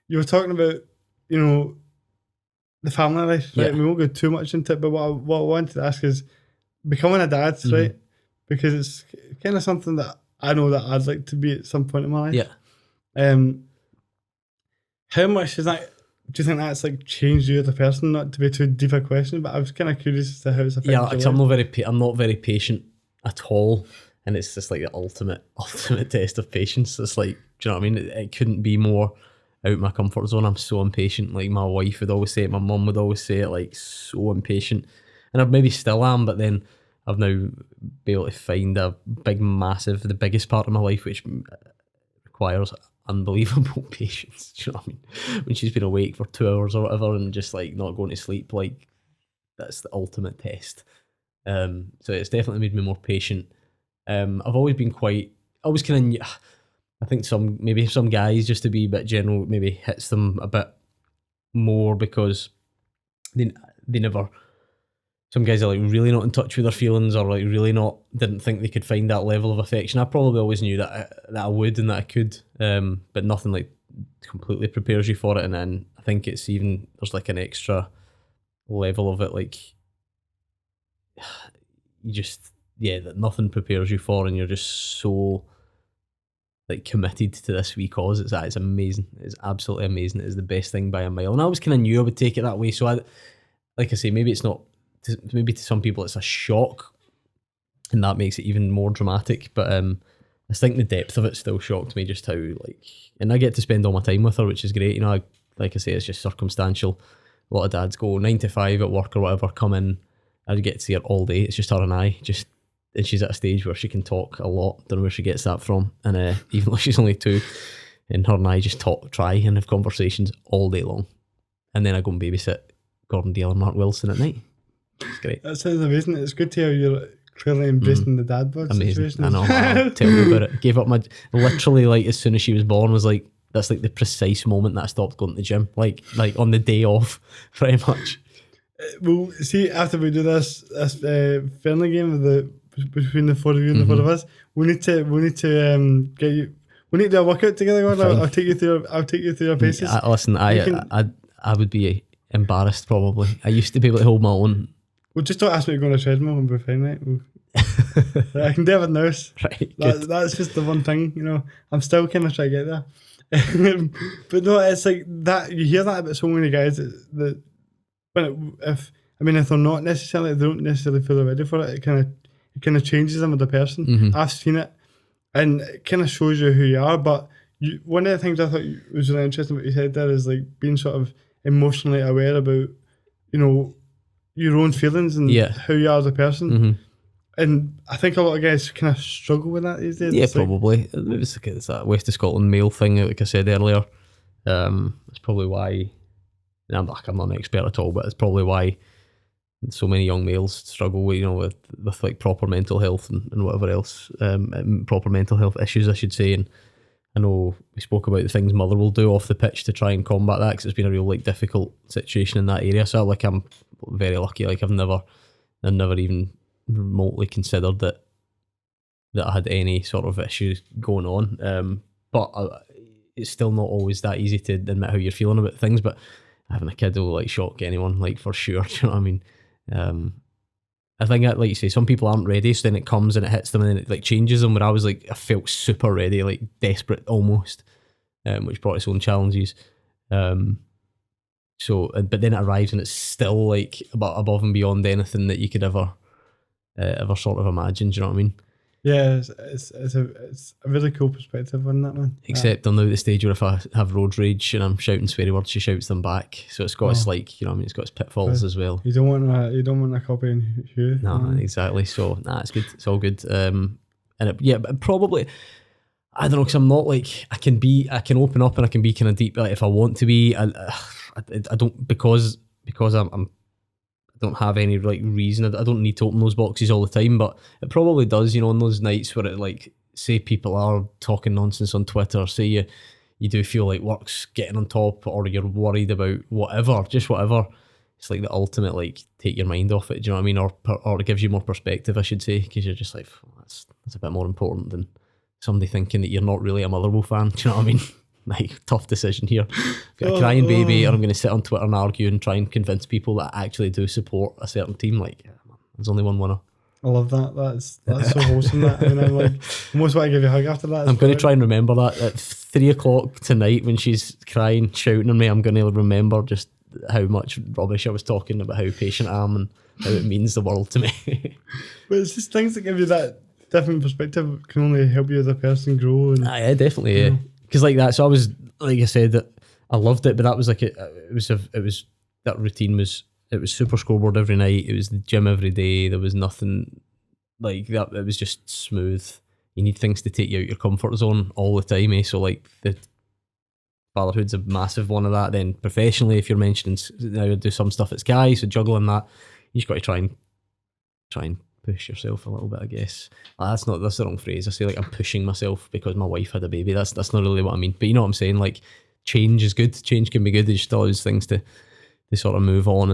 You were talking about, the family life, right? We won't go too much into it, but what I wanted to ask is becoming a dad, right? Because it's kind of something that I know that I'd like to be at some point in my life. Yeah. How much is that? Do you think that's changed you as a person? Not to be too deep a question, but I was kind of curious as to how it's affected you. Yeah, I'm not very patient at all, and it's just the ultimate test of patience. It's do you know what I mean? It couldn't be more out my comfort zone. I'm so impatient. My wife would always say it, my mum would always say it. So impatient, and I maybe still am, but then I've now been able to find the biggest part of my life, which requires unbelievable patience. Do you know what I mean? When she's been awake for 2 hours or whatever and just not going to sleep, that's the ultimate test. So it's definitely made me more patient. I've always been I think some guys, just to be a bit general, maybe hits them a bit more because they never... Some guys are really not in touch with their feelings, or really didn't think they could find that level of affection. I probably always knew that I would and that I could, but nothing completely prepares you for it. And then I think it's even, there's an extra level of it, you just, that nothing prepares you for, and you're just so committed to this wee cause. It's amazing. It's absolutely amazing. It's the best thing by a mile. And I always kind of knew I would take it that way. So I say, maybe it's not. Maybe to some people it's a shock, and that makes it even more dramatic, but I think the depth of it still shocked me, just how and I get to spend all my time with her, which is great. Like I say, it's just circumstantial. A lot of dads go 9 to 5 at work or whatever, come in, I get to see her all day. It's just her and I, and she's at a stage where she can talk a lot. Don't know where she gets that from, and even though she's only 2, and her and I just try and have conversations all day long, and then I go and babysit Gordon Dale and Mark Wilson at night. It's great. That sounds amazing. It's good to hear you're clearly embracing the dad bod Amazing. situation. I know. Tell me about it. Gave up my literally like as soon as she was born was like that's like the precise moment that I stopped going to the gym. Like on the day off, pretty much. Well, see, after we do this friendly game between the four of you and the four of us, we need to get you. We need to do a workout together. Gordon. I'll take you through your paces. I would be embarrassed probably. I used to be able to hold my own. Well, just don't ask me to go on a treadmill and we'll be fine, right? I can do it now. Right, that's just the one thing, you know. I'm still kind of trying to get there. But no, it's like that. You hear that about so many guys that if they're not necessarily, they don't necessarily feel they're ready for it. It kind of changes them as a person. Mm-hmm. I've seen it, and it kind of shows you who you are. But one of the things I thought was really interesting what you said there is like being sort of emotionally aware about, you know, your own feelings and who you are as a person. Mm-hmm. And I think a lot of guys kind of struggle with that these days. Yeah, probably. It's that West of Scotland male thing, like I said earlier. It's probably why. I'm not an expert at all, but it's probably why so many young males struggle with, you know, with like proper mental health and whatever else, proper mental health issues, I should say. And I know we spoke about the things Mother will do off the pitch to try and combat that, because it's been a real like difficult situation in that area. So like I'm very lucky. Like I've never even remotely considered that I had any sort of issues going on. But it's still not always that easy to admit how you're feeling about things. But having a kid will like shock anyone, like for sure. Do you know what I mean? I think that, like you say, some people aren't ready, so then it comes and it hits them and then it like changes them. Where I was like, I felt super ready, like desperate almost, which brought its own challenges. So, but then it arrives and it's still like above and beyond anything that you could ever sort of imagine. Do you know what I mean? Yeah, it's a really cool perspective on that, man. Except I'm now at the stage where if I have road rage and I'm shouting sweary words, she shouts them back. So it's got its like, you know what I mean, it's got its pitfalls as well. You don't want a copy in you. No, exactly. So it's good. It's all good. But probably I don't know, because I'm not like I can open up and I can be kind of deep like if I want to be. I don't because I don't have any like reason. I don't need to open those boxes all the time, but it probably does, you know, on those nights where it like, say people are talking nonsense on Twitter, say you do feel like work's getting on top or you're worried about whatever. It's like the ultimate like take your mind off it, do you know what I mean? Or it gives you more perspective, I should say, because you're just like, that's a bit more important than somebody thinking that you're not really a Motherwell fan, do you know what I mean? Like, tough decision here. I've got a crying baby, or I'm going to sit on Twitter and argue and try and convince people that I actually do support a certain team. Like, there's only one winner. I love that. That's so wholesome. That, I mean, I'm like, almost want to give you a hug after that. I'm going to try and remember that at 3:00 tonight when she's crying, shouting at me. I'm going to remember just how much rubbish I was talking about, how patient I am and how it means the world to me. But it's just things that give you that different perspective can only help you as a person grow. And, yeah, definitely. Yeah. Because like that, so I was, like I said, that I loved it, but that was like that routine was, it was Superscoreboard every night, it was the gym every day, there was nothing like that, it was just smooth. You need things to take you out your comfort zone all the time, eh? So like the fatherhood's a massive one of that. Then professionally, if you're mentioning now I do some stuff at Sky, so juggling that, you just got to try and push yourself a little bit, I guess. That's the wrong phrase. I say like I'm pushing myself because my wife had a baby. That's not really what I mean. But you know what I'm saying? Like change is good. Change can be good. There's still always things to sort of move on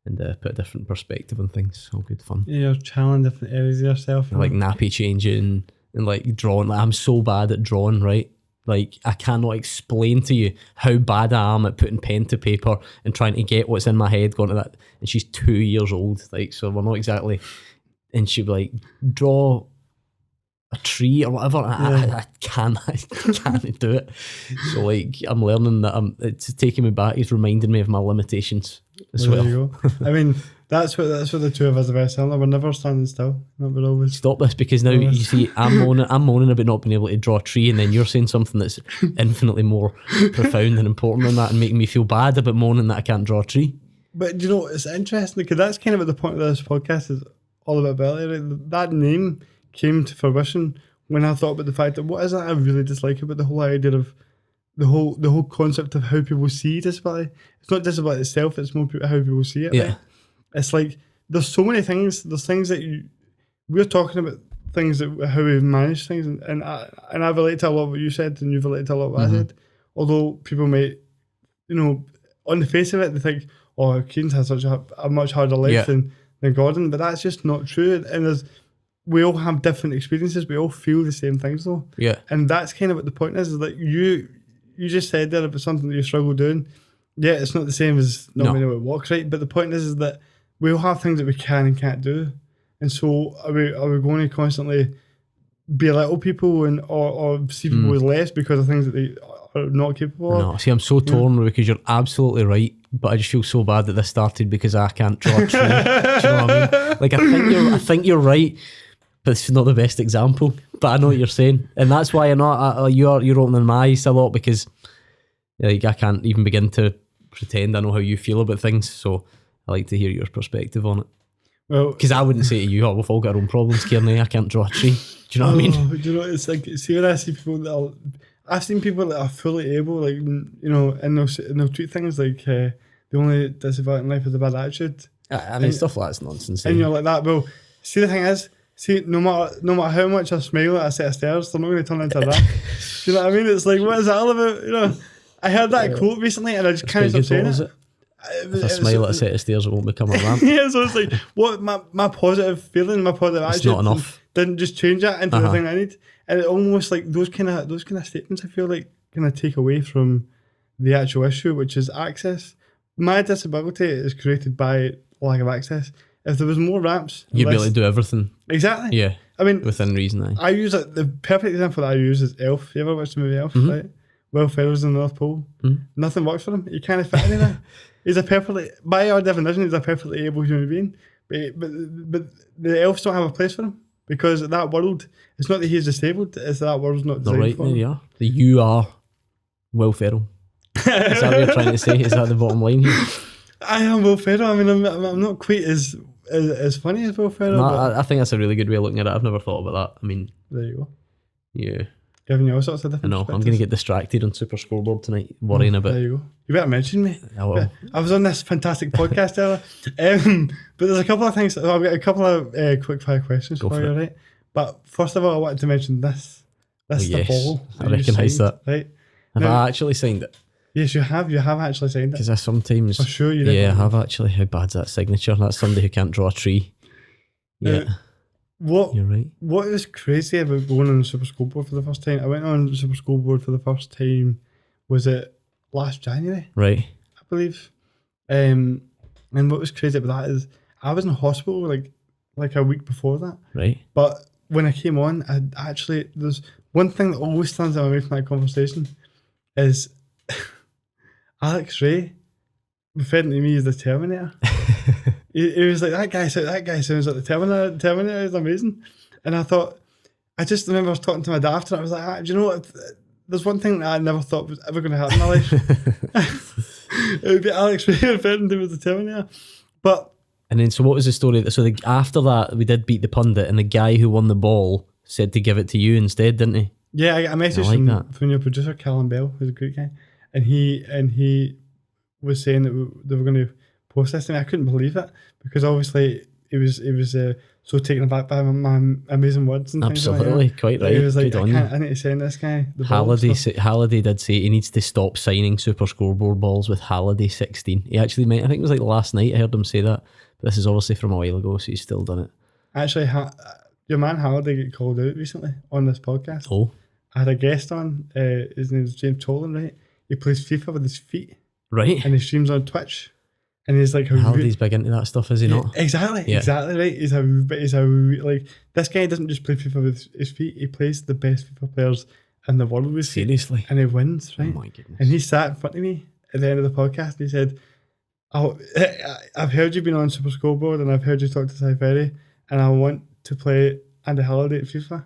and put a different perspective on things. All good fun. Yeah, you're channeling different areas of yourself. Like nappy changing and like drawing. Like I'm so bad at drawing, right? Like I cannot explain to you how bad I am at putting pen to paper and trying to get what's in my head going to that. And she's 2 years old. Like, so we're not exactly. And she'd be like, draw a tree or whatever. I can't do it. So like, I'm learning that it's taking me back. It's reminding me of my limitations as well. There you go. I mean, that's what the two of us are very similar. We're never standing still. We're always stop this, because now you see, I'm moaning about not being able to draw a tree, and then you're saying something that's infinitely more profound and important than that, and making me feel bad about moaning that I can't draw a tree. But you know, it's interesting because that's kind of what the point of this podcast is all about. Belly, right? That name came to fruition when I thought about the fact that what is it I really dislike about the whole idea of the whole concept of how people see disability. It's not disability itself, it's more how people see it. Yeah. Right? It's like there's so many things. There's things that we're talking about things that how we manage things, and I relate to a lot of what you said, and you've related to a lot of what I said. Although people might, on the face of it, they think, oh, Keane's has such a much harder life than Gordon, but that's just not true. And we all have different experiences. We all feel the same things though. Yeah. And that's kind of what the point is that you just said there about something that you struggle doing. Yeah, it's not the same as not being able to walk right, but the point is that we all have things that we can and can't do. And so are we going to constantly belittle people or see people as less because of things that they are not capable of? No, see, I'm so torn because you're absolutely right, but I just feel so bad that this started because I can't draw a tree. Do you know what I mean? Like, I think you're right, but it's not the best example. But I know what you're saying, and that's why you're opening my eyes a lot, because like I can't even begin to pretend I know how you feel about things. So I like to hear your perspective on it. Well, because I wouldn't say to you, "Oh, we've all got our own problems, Kearney. I can't draw a tree." Do you know what I mean? Do you know? It's like, see, when I see people I've seen people that are fully able, like, and they'll treat things like the only disability in life is a bad attitude. I mean, stuff like that's nonsense. And you're like that. Well, see, the thing is, no matter how much I smile at a set of stairs, they're not going to turn into that. Do you know what I mean? It's like, what is that all about? I heard that quote recently, and I just can't stop saying it. If I smile at a set of stairs, it won't become a ramp. Yeah, so it's like, what my positive feeling, my positive attitude, not enough. Didn't just change that into the thing I need. And it almost like those kind of statements, I feel like, kind of take away from the actual issue, which is access. My disability is created by lack of access. If there was more ramps, you'd be able to do everything. Exactly. Yeah. I mean, within reason. I use the perfect example that I use is Elf. You ever watched the movie Elf? Right? Will Ferrell's in the North Pole. Nothing works for him. He can't fit in there. He's by our definition, he's a perfectly able human being. But the elves don't have a place for him, because that world, it's not that he's disabled, it's that world's not designed for him. There you are. You are Will Ferrell. Is that what you're trying to say? Is that the bottom line here? I am Will Ferrell. I mean, I'm not quite as funny as Will Ferrell. No, I think that's a really good way of looking at it. I've never thought about that. I mean, there you go. Yeah. Giving you all sorts of different I know. I'm going to get distracted on Superscoreboard tonight, worrying about. There you go. You better mention me. I will. I was on this fantastic podcast earlier. But there's a couple of things. I've got a couple of quick fire questions for you, right? But first of all, I wanted to mention this. This is the ball. I recognise that. Right. Have I actually signed it? Yes, you have. You have actually signed it. Because I sometimes. For sure, you did. Yeah, I have actually. How bad's that signature? That's somebody who can't draw a tree. Yeah. You're right. What is crazy about going on Superscoreboard for the first time? I went on Superscoreboard for the first time, was it last January? Right. I believe. And what was crazy about that is I was in hospital like a week before that. Right. But when I came on, there's one thing that always stands out away from that conversation is Alex Ray referring to me as the Terminator. He was like, that guy sounds like the Terminator. Terminator is amazing. And I thought, I just remember I was talking to my dad after, and I was like, do you know what? There's one thing that I never thought was ever going to happen in my life. It would be Alex Ray referring to me as the Terminator. And then, so what was the story? So after that, we did beat the pundit, and the guy who won the ball said to give it to you instead, didn't he? Yeah, I got a message from your producer, Callum Bell, who's a great guy. And he was saying that they were going to post this to me. I couldn't believe it, because obviously it was so taken aback by my amazing words and things like that. Absolutely, quite right. He was like, I need to send this guy the ball. Halliday did say he needs to stop signing Super Scoreboard balls with Halliday 16. He actually I think it was like last night I heard him say that. But this is obviously from a while ago, so he's still done it. Actually, your man Halliday got called out recently on this podcast. Oh. I had a guest on, his name's James Tolan, right? He plays FIFA with his feet. Right. And he streams on Twitch. And he's like, Halliday's big into that stuff, is he not? Exactly, right. He's like, this guy doesn't just play FIFA with his feet, he plays the best FIFA players in the world with his feet. Seriously? And he wins, right? Oh my goodness. And he sat in front of me at the end of the podcast, and he said, I've heard you've been on Super Scoreboard, and I've heard you talk to Cy Ferry, and I want to play Andy Halliday at FIFA.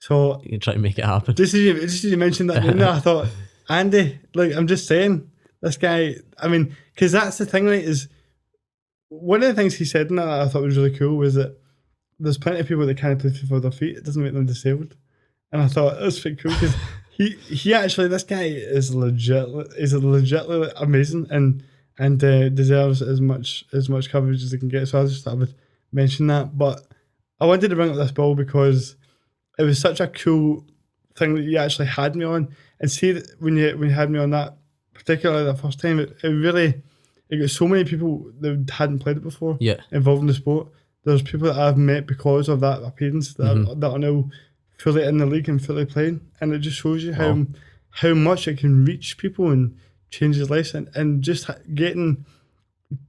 So you try to make it happen. Just as you mentioned that name there, I thought, Andy, like, I'm just saying, this guy, I mean, because that's the thing, right, is one of the things he said in that I thought was really cool was that there's plenty of people that can't play FIFA with their feet. It doesn't make them disabled. And I thought, that's pretty cool, because he actually, this guy is legitimately amazing and deserves as much coverage as he can get. So I just thought I would mention that. But I wanted to bring up this ball because it was such a cool thing that you actually had me on. And see that when you had me on that, particularly the first time, it got so many people that hadn't played it before involved in the sport. There's people that I've met because of that appearance that are now fully in the league and fully playing, and it just shows you how much it can reach people and change his life, and just getting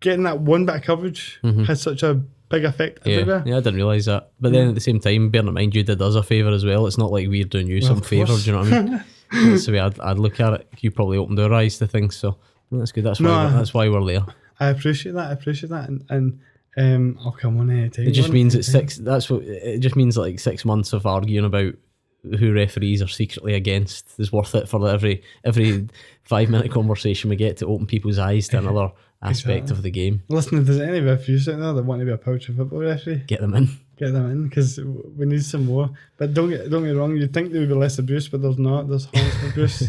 that one bit of coverage has such a big effect everywhere. Yeah, I didn't realise that. But then at the same time, bearing in mind you did us a favour as well. It's not like we're doing you some favour, do you know what I mean? That's the way I'd look at it. You probably opened our eyes to things, so that's good. That's why we're there. I appreciate that, and I'll come on anytime. It just means it's six. That's what it just means. Like 6 months of arguing about who referees are secretly against is worth it for every 5-minute conversation we get to open people's eyes to another aspect of the game. Listen, if there's any referees out there that want to be a Powerchair football referee, get them in. Get them in, because we need some more. But don't get me wrong, you'd think there would be less abuse, but there's not. There's constant abuse,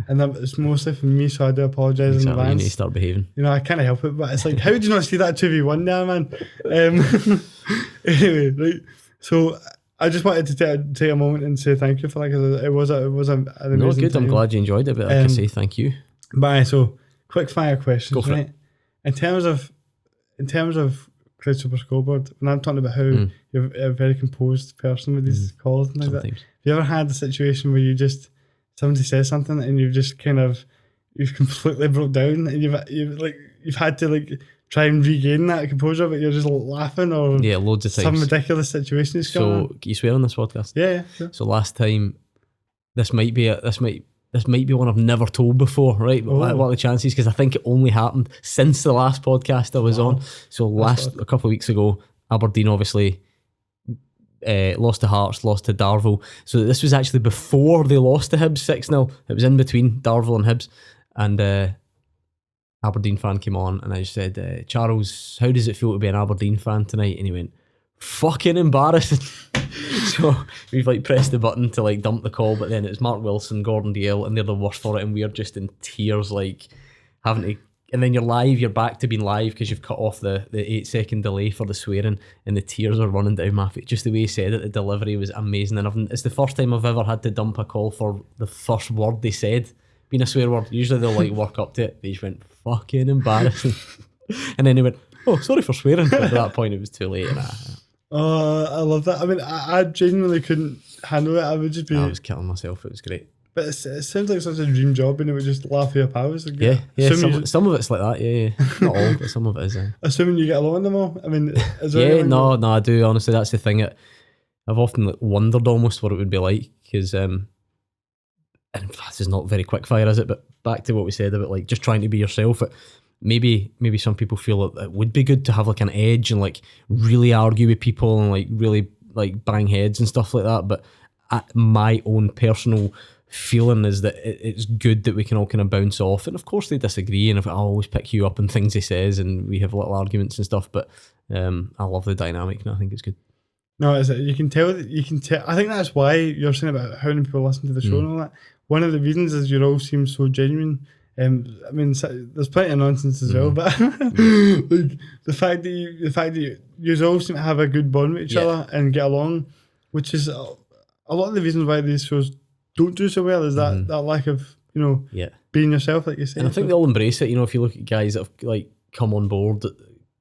and it's mostly from me, so I do apologise in advance. You need to start behaving. You know, I can't help it, but it's like, how did you not see that 2v1 there, man? Anyway, right. So I just wanted to take a moment and say thank you for that, because it was an amazing No, good. time. I'm glad you enjoyed it, but I can say thank you. Bye. So quick fire questions. Go for right? it. In terms of Clyde Superscoreboard, when I'm talking about how you're a very composed person with these calls and things like that, have you ever had a situation where somebody says something and you've completely broke down and you've had to try and regain that composure, but you're just laughing, or loads of times, some ridiculous situation is going on? So can you swear on this podcast? Yeah, sure. So last time, this might be one I've never told before, right? What are the chances? Because I think it only happened since the last podcast I was on. So a couple of weeks ago, Aberdeen obviously lost to Hearts, lost to Darvel. So this was actually before they lost to Hibs 6-0. It was in between Darvel and Hibs. And Aberdeen fan came on and I just said, Charles, how does it feel to be an Aberdeen fan tonight? And he went, fucking embarrassing. So we've pressed the button to dump the call, but then it's Mark Wilson, Gordon Dalziel, and they're the worst for it, and we're just in tears, having to. And then you're back to being live because you've cut off the 8-second delay for the swearing, and the tears are running down my face. Just the way he said it, the delivery was amazing, and it's the first time I've ever had to dump a call for the first word they said being a swear word. Usually they'll work up to it. They just went, fucking embarrassing. And then he went, oh, sorry for swearing. But at that point it was too late. And I love that. I mean, I genuinely couldn't handle it. I would just be. I was killing myself. It was great. But it sounds like such a dream job, and it would just laugh at your pals. Yeah. Some of it's like that. Yeah. Not all, but some of it is. Assuming you get along with them all. I mean, is there no, I do. Honestly, that's the thing. I've often wondered almost what it would be like, because and this is not very quick fire, is it? But back to what we said about just trying to be yourself. Maybe some people feel that it would be good to have an edge and really argue with people and really bang heads and stuff like that. But my own personal feeling is that it's good that we can all kind of bounce off. And of course they disagree, and I'll always pick you up on things he says, and we have little arguments and stuff. But I love the dynamic, and I think it's good. No, you can tell. I think that's why you're saying about how many people listen to the show and all that. One of the reasons is you all seem so genuine. I mean, there's plenty of nonsense as well, but the fact that you all seem to have a good bond with each other and get along, which is a lot of the reasons why these shows don't do so well, is that lack of being yourself, like you say. And I think they'll embrace it. If you look at guys that have come on board,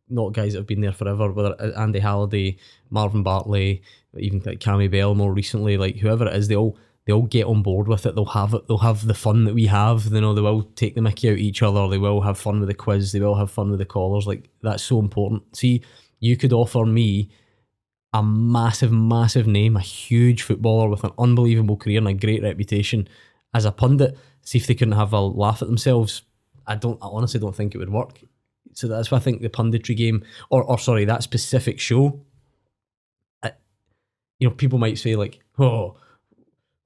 not guys that have been there forever, whether Andy Halliday, Marvin Bartley, even Cammy Bell more recently, whoever it is, they all get on board with it. They'll have the fun that we have. They will take the mickey out of each other. They will have fun with the quiz. They will have fun with the callers. That's so important. See, you could offer me a massive, massive name, a huge footballer with an unbelievable career and a great reputation as a pundit. See if they couldn't have a laugh at themselves. I honestly don't think it would work. So that's why I think the punditry game, or sorry, that specific show, people might say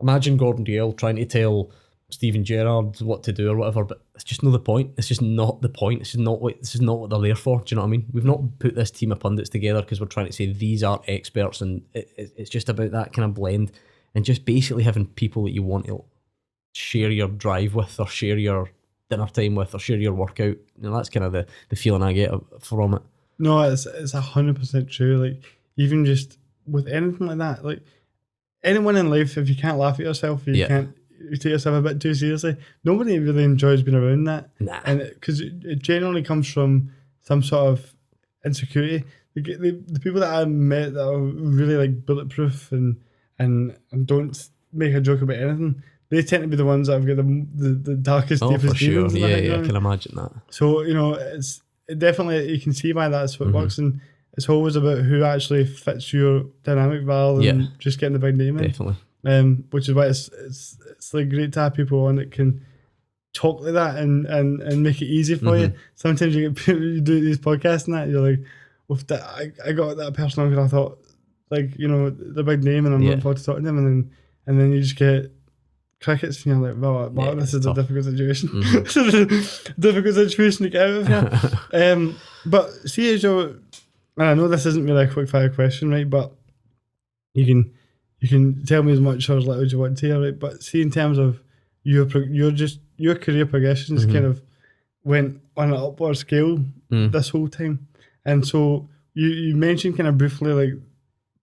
imagine Gordon Dalziel trying to tell Steven Gerrard what to do or whatever, but it's just not the point. It's just not the point. This is not what they're there for. Do you know what I mean? We've not put this team of pundits together because we're trying to say these are experts, and it's just about that kind of blend and just basically having people that you want to share your drive with, or share your dinner time with, or share your workout. That's kind of the feeling I get from it. No, it's 100% true. Like, even just with anything like that, like anyone in life, if you can't laugh at yourself, you can't, you take yourself a bit too seriously. Nobody really enjoys being around that. Nah. And because it generally comes from some sort of insecurity. The people that I met that are really like bulletproof and don't make a joke about anything, they tend to be the ones that have got the darkest, deepest for sure. demons. Yeah, I can imagine that. So, it definitely, you can see why that's what works, and it's always about who actually fits your dynamic rather than just getting the big name in. Definitely. Which is why it's like great to have people on that can talk like that and make it easy for you. Sometimes you get people, you do these podcasts and that, you're like, with that, I got that person on because I thought, like, the big name, and I'm looking forward to talking to them, and then you just get crickets, and you're like, wow, this is a difficult situation. Difficult situation to get out of here. But see, as and I know this isn't really a quick fire question, right? But you can tell me as much or as little as you want to here, right? But see, in terms of your career progressions, kind of went on an upward scale this whole time, and so you mentioned kind of briefly like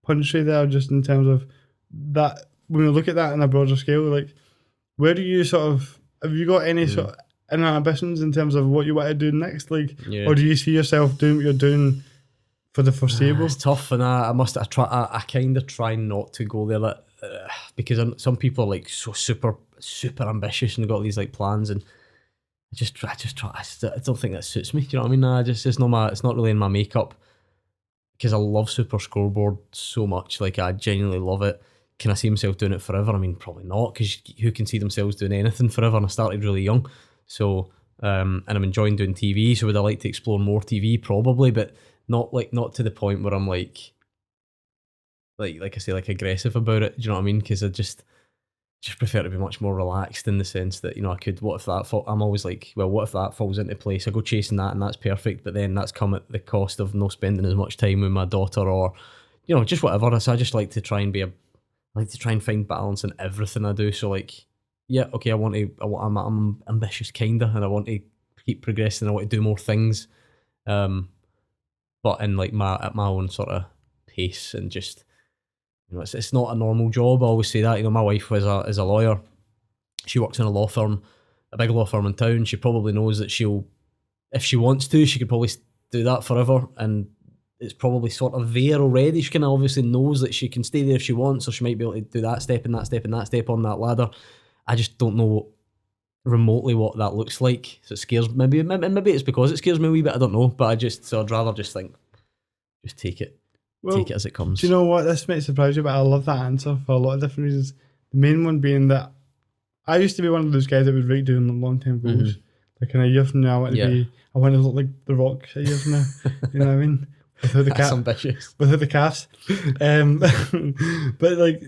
Punchy there, just in terms of that. When we look at that on a broader scale, like, where do you have you got any sort of ambitions in terms of what you want to do next, like, or do you see yourself doing what you're doing for the foreseeable? It's tough, and I kind of try not to go there, because some people are like so super ambitious and got these like plans, and I don't think that suits me. Do you know what I mean? It's not really in my makeup, because I love Superscoreboard so much. Like, I genuinely love it. Can I see myself doing it forever? I mean, probably not, because who can see themselves doing anything forever? And I started really young, so and I'm enjoying doing TV. So would I like to explore more TV? Probably, but not to the point where I'm like I say, like, aggressive about it. Do you know what I mean? Because I just prefer to be much more relaxed, in the sense that, I could, what if that I'm always like, well, what if that falls into place? I go chasing that, and that's perfect, but then that's come at the cost of not spending as much time with my daughter, or just whatever. So I just like to try and find balance in everything I do. So, like, yeah, okay, I'm ambitious kinda, and I want to keep progressing. I want to do more things, but in like at my own sort of pace, and just, it's not a normal job. I always say that. My wife is a lawyer. She works in a law firm, a big law firm in town. She probably knows that if she wants to, she could probably do that forever, and it's probably sort of there already. She kind of obviously knows that she can stay there if she wants, or she might be able to do that step and that step and that step on that ladder. I just don't know remotely what that looks like, so it scares maybe it's because it scares me a wee bit. I don't know, but I'd rather just think, just take it as it comes. Do you know what? This might surprise you, but I love that answer for a lot of different reasons. The main one being that I used to be one of those guys that would write down long-term goals. Like, in a year from now, I want to look like The Rock a year from now. You know what I mean? Without the That's ambitious. Without the calves. But, like,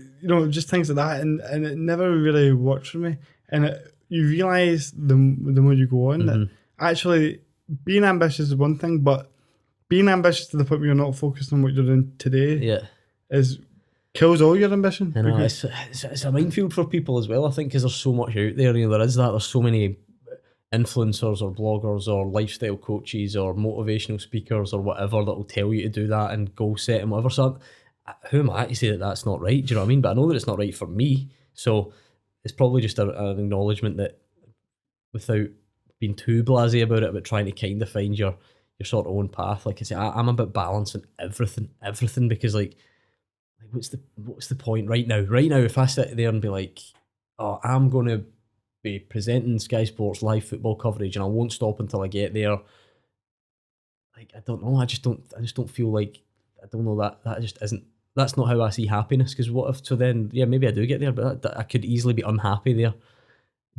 just things like that, and it never really worked for me. And you realise the more you go on that actually being ambitious is one thing, but being ambitious to the point where you're not focused on what you're doing today kills all your ambition. I know, it's a minefield for people as well, I think, because there's so much out there. There is that. There's so many influencers or bloggers or lifestyle coaches or motivational speakers or whatever that will tell you to do that, and goal set and whatever. So who am I to say that that's not right? Do you know what I mean? But I know that it's not right for me. So it's probably just an acknowledgement that, without being too blasé about it, but trying to kind of find your sort of own path. Like I say, I'm about balancing everything, because like what's the point right now? Right now, if I sit there and be like, oh, I'm going to be presenting Sky Sports live football coverage, and I won't stop until I get there. Like, I don't know. I just don't feel like, I don't know, that just isn't. That's not how I see happiness. Because what if? So then, yeah, maybe I do get there, but I could easily be unhappy there. Do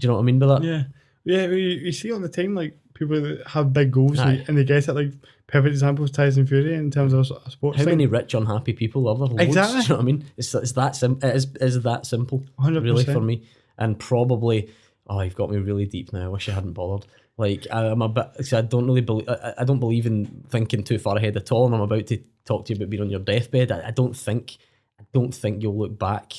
you know what I mean by that? Yeah. You see all the time, like, people that have big goals and they get it. Like, perfect example is Tyson Fury in terms of a sports. How many rich unhappy people are there? Loads, exactly. Do you know what I mean? It's that simple. It is that simple. 100%. Really, for me. And probably, you've got me really deep now. I wish I hadn't bothered. Like, I'm a bit. I don't really believe. I don't believe in thinking too far ahead at all. And I'm about to talk to you about being on your deathbed. I don't think you'll look back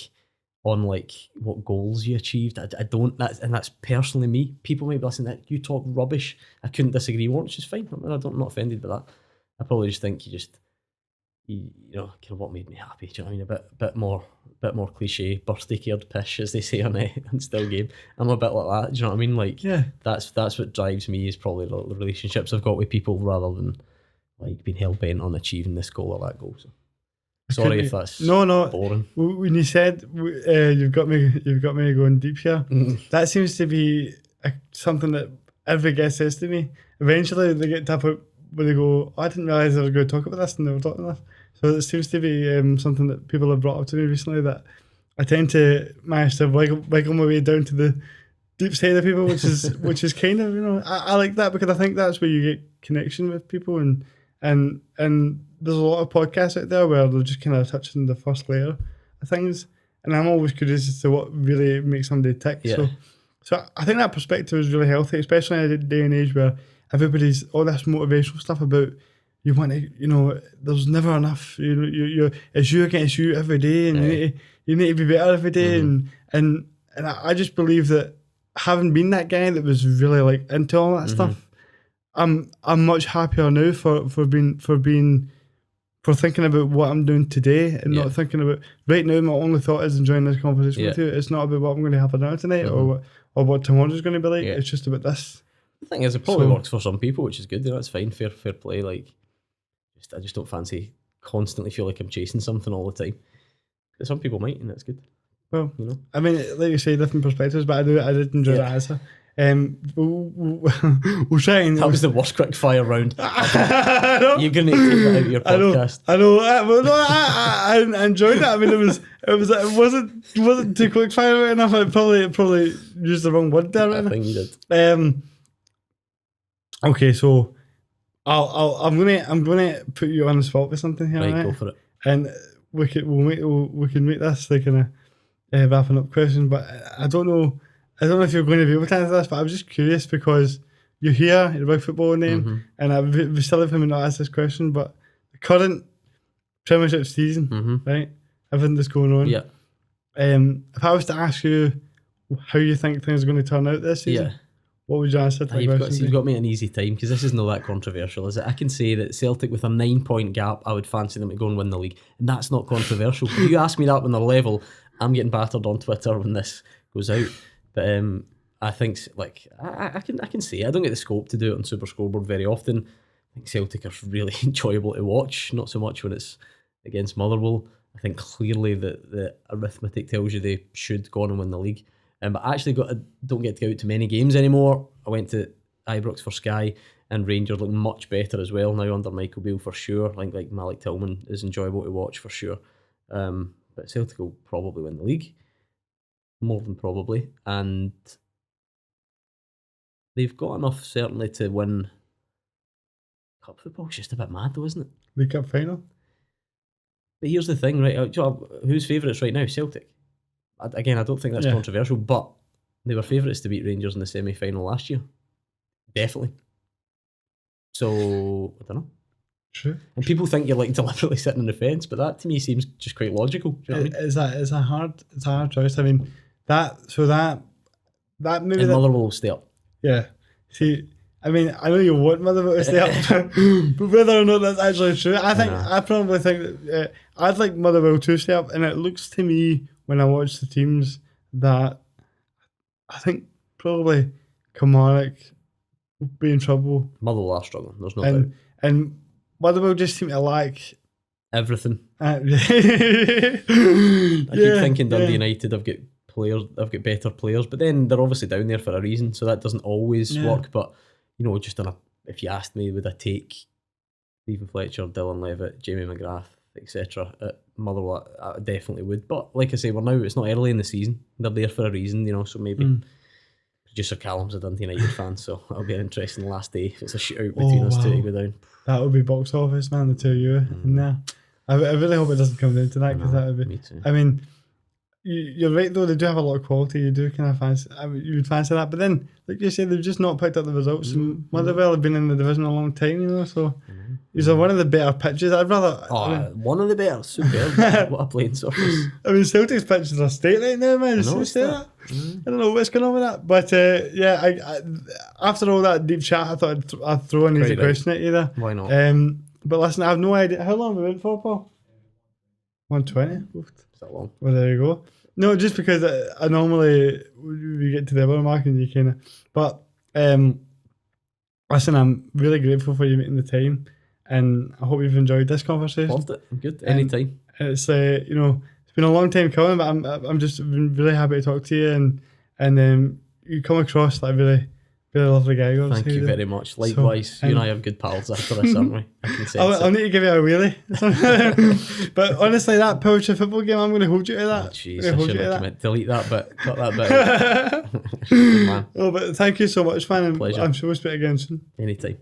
on like what goals you achieved. I don't. That's personally me. People might be listening that you talk rubbish. I couldn't disagree more, which is fine. I'm not offended by that. I probably just think you know, kind of what made me happy. Do you know what I mean? A bit more cliche, birthday card pish, as they say on Still Game. I'm a bit like that. Do you know what I mean? Like, Yeah. that's what drives me, is probably the relationships I've got with people, rather than like being hell bent on achieving this goal or that goal. So sorry if that's boring. When you said you've got me going deep here, that seems to be something that every guest says to me. Eventually, they get to a point where they go, "Oh, I didn't realise I was going to talk about this," and they were talking about this. So it seems to be something that people have brought up to me recently, that I tend to manage to wiggle my way down to the deep side of people, which is kind of, you know, I like that, because I think that's where you get connection with people, and there's a lot of podcasts out there where they're just kind of touching the first layer of things, and I'm always curious as to what really makes somebody tick. Yeah. So I think that perspective is really healthy, especially in a day and age where everybody's all this motivational stuff about, you want to, you know, there's never enough. You know, it's you against you every day, and you need to be better every day, and I just believe that, having been that guy that was really like into all that stuff, I'm much happier now for thinking about what I'm doing today, and not thinking about right now. My only thought is enjoying this conversation with you. It's not about what I'm going to have for dinner tonight or what tomorrow's going to be like. It's just about this. The thing is, it probably works for some people, which is good. You know, it's fine, fair play. Like, I just don't fancy constantly feel like I'm chasing something all the time. But some people might, and that's good. Well, you know, I mean, like you say, different perspectives, but I did enjoy that answer. We'll try and... That was the worst quick fire round. You're going to take that out of your podcast. I know. I enjoyed it. I mean, it wasn't too quick fire enough. I probably used the wrong word there. I think you did. Okay, so I'm gonna put you on the spot with something here. Right, go for it. And we can make this like kind of wrapping up question, but I don't know if you're going to be able to answer this, but I was just curious because you're here, you're a big football name, and we still have him not asked this question, but the current Premiership season, right? Everything that's going on. Yeah. If I was to ask you how you think things are going to turn out this season, what would you answer to that question? You've got me an easy time, because this is not that controversial, is it? I can say that Celtic, with a 9-point gap, I would fancy them to go and win the league, and that's not controversial. If you ask me that when they're level, I'm getting battered on Twitter when this goes out. But I think, like, I can say I don't get the scope to do it on Superscoreboard very often. I think Celtic are really enjoyable to watch, not so much when it's against Motherwell. I think clearly the arithmetic tells you they should go on and win the league. But I actually don't get to go out to many games anymore. I went to Ibrox for Sky, and Rangers look much better as well now under Michael Beale for sure. I think like Malik Tillman is enjoyable to watch for sure. But Celtic will probably win the league, more than probably, and they've got enough certainly to win. Cup football's just a bit mad though, isn't it? The cup final. But here's the thing, right? Who's favourites right now? Celtic. Again, I don't think that's controversial, but they were favourites to beat Rangers in the semi-final last year. Definitely. So, I don't know. True. And people think you're like deliberately sitting on the fence, but that to me seems just quite logical. Do you know what I mean? It's a hard choice. I mean, that maybe... And Motherwell will stay up. Yeah. See, I mean, I know you want Motherwell to stay up, but whether or not that's actually true, I probably think that I'd like Motherwell to stay up, and it looks to me, when I watch the teams, that I think probably Kilmarnock will be in trouble. Motherwell are struggling, there's no doubt. And Motherwell just seem to lack everything. I keep thinking Dundee United have got players, they've got better players, but then they're obviously down there for a reason, so that doesn't always work. But you know, just if you asked me, would I take Stephen Fletcher, Dylan Levitt, Jamie McGrath, etc. at Motherwell? I definitely would. But like I say, it's not early in the season. They're there for a reason, you know. So maybe producer Callum's a Dundee United fan, so it'll be an interesting last day if it's a shootout between us two to go down. That would be box office, man. The two of you in there. I really hope it doesn't come down to that, because that would be. Me too. I mean, you're right though. They do have a lot of quality. You do kind of fancy. I mean, you would fancy that, but then, like you said, they've just not picked up the results. And Motherwell have been in the division a long time, you know. So These are one of the better pitches. I'd rather. One of the better. Superb. What a playing surface. I mean, Celtic's pitches are state right now, man. I noticed that. I don't know what's going on with that, but yeah. I after all that deep chat, I thought I'd throw an easy question at you there. Why not? But listen, I have no idea how long we went for, Paul. 120. Is that long? Well, there you go. No, just because I normally we get to the hour mark and you kind of. But listen, I'm really grateful for you making the time, and I hope you've enjoyed this conversation. Loved it. I'm good. Anytime. It's you know, it's been a long time coming, but I'm just been really happy to talk to you, and you come across like really lovely guy. Thank you very much. Likewise, you and I have good pals after this, aren't we? I can say I'll need to give you a wheelie. But honestly, that Powerchair football game, I'm going to hold you to that. Jeez, I should have commit. Delete that bit. Cut that bit out. Man. Oh, but thank you so much, man. Pleasure. I'm sure we'll speak again soon. Anytime.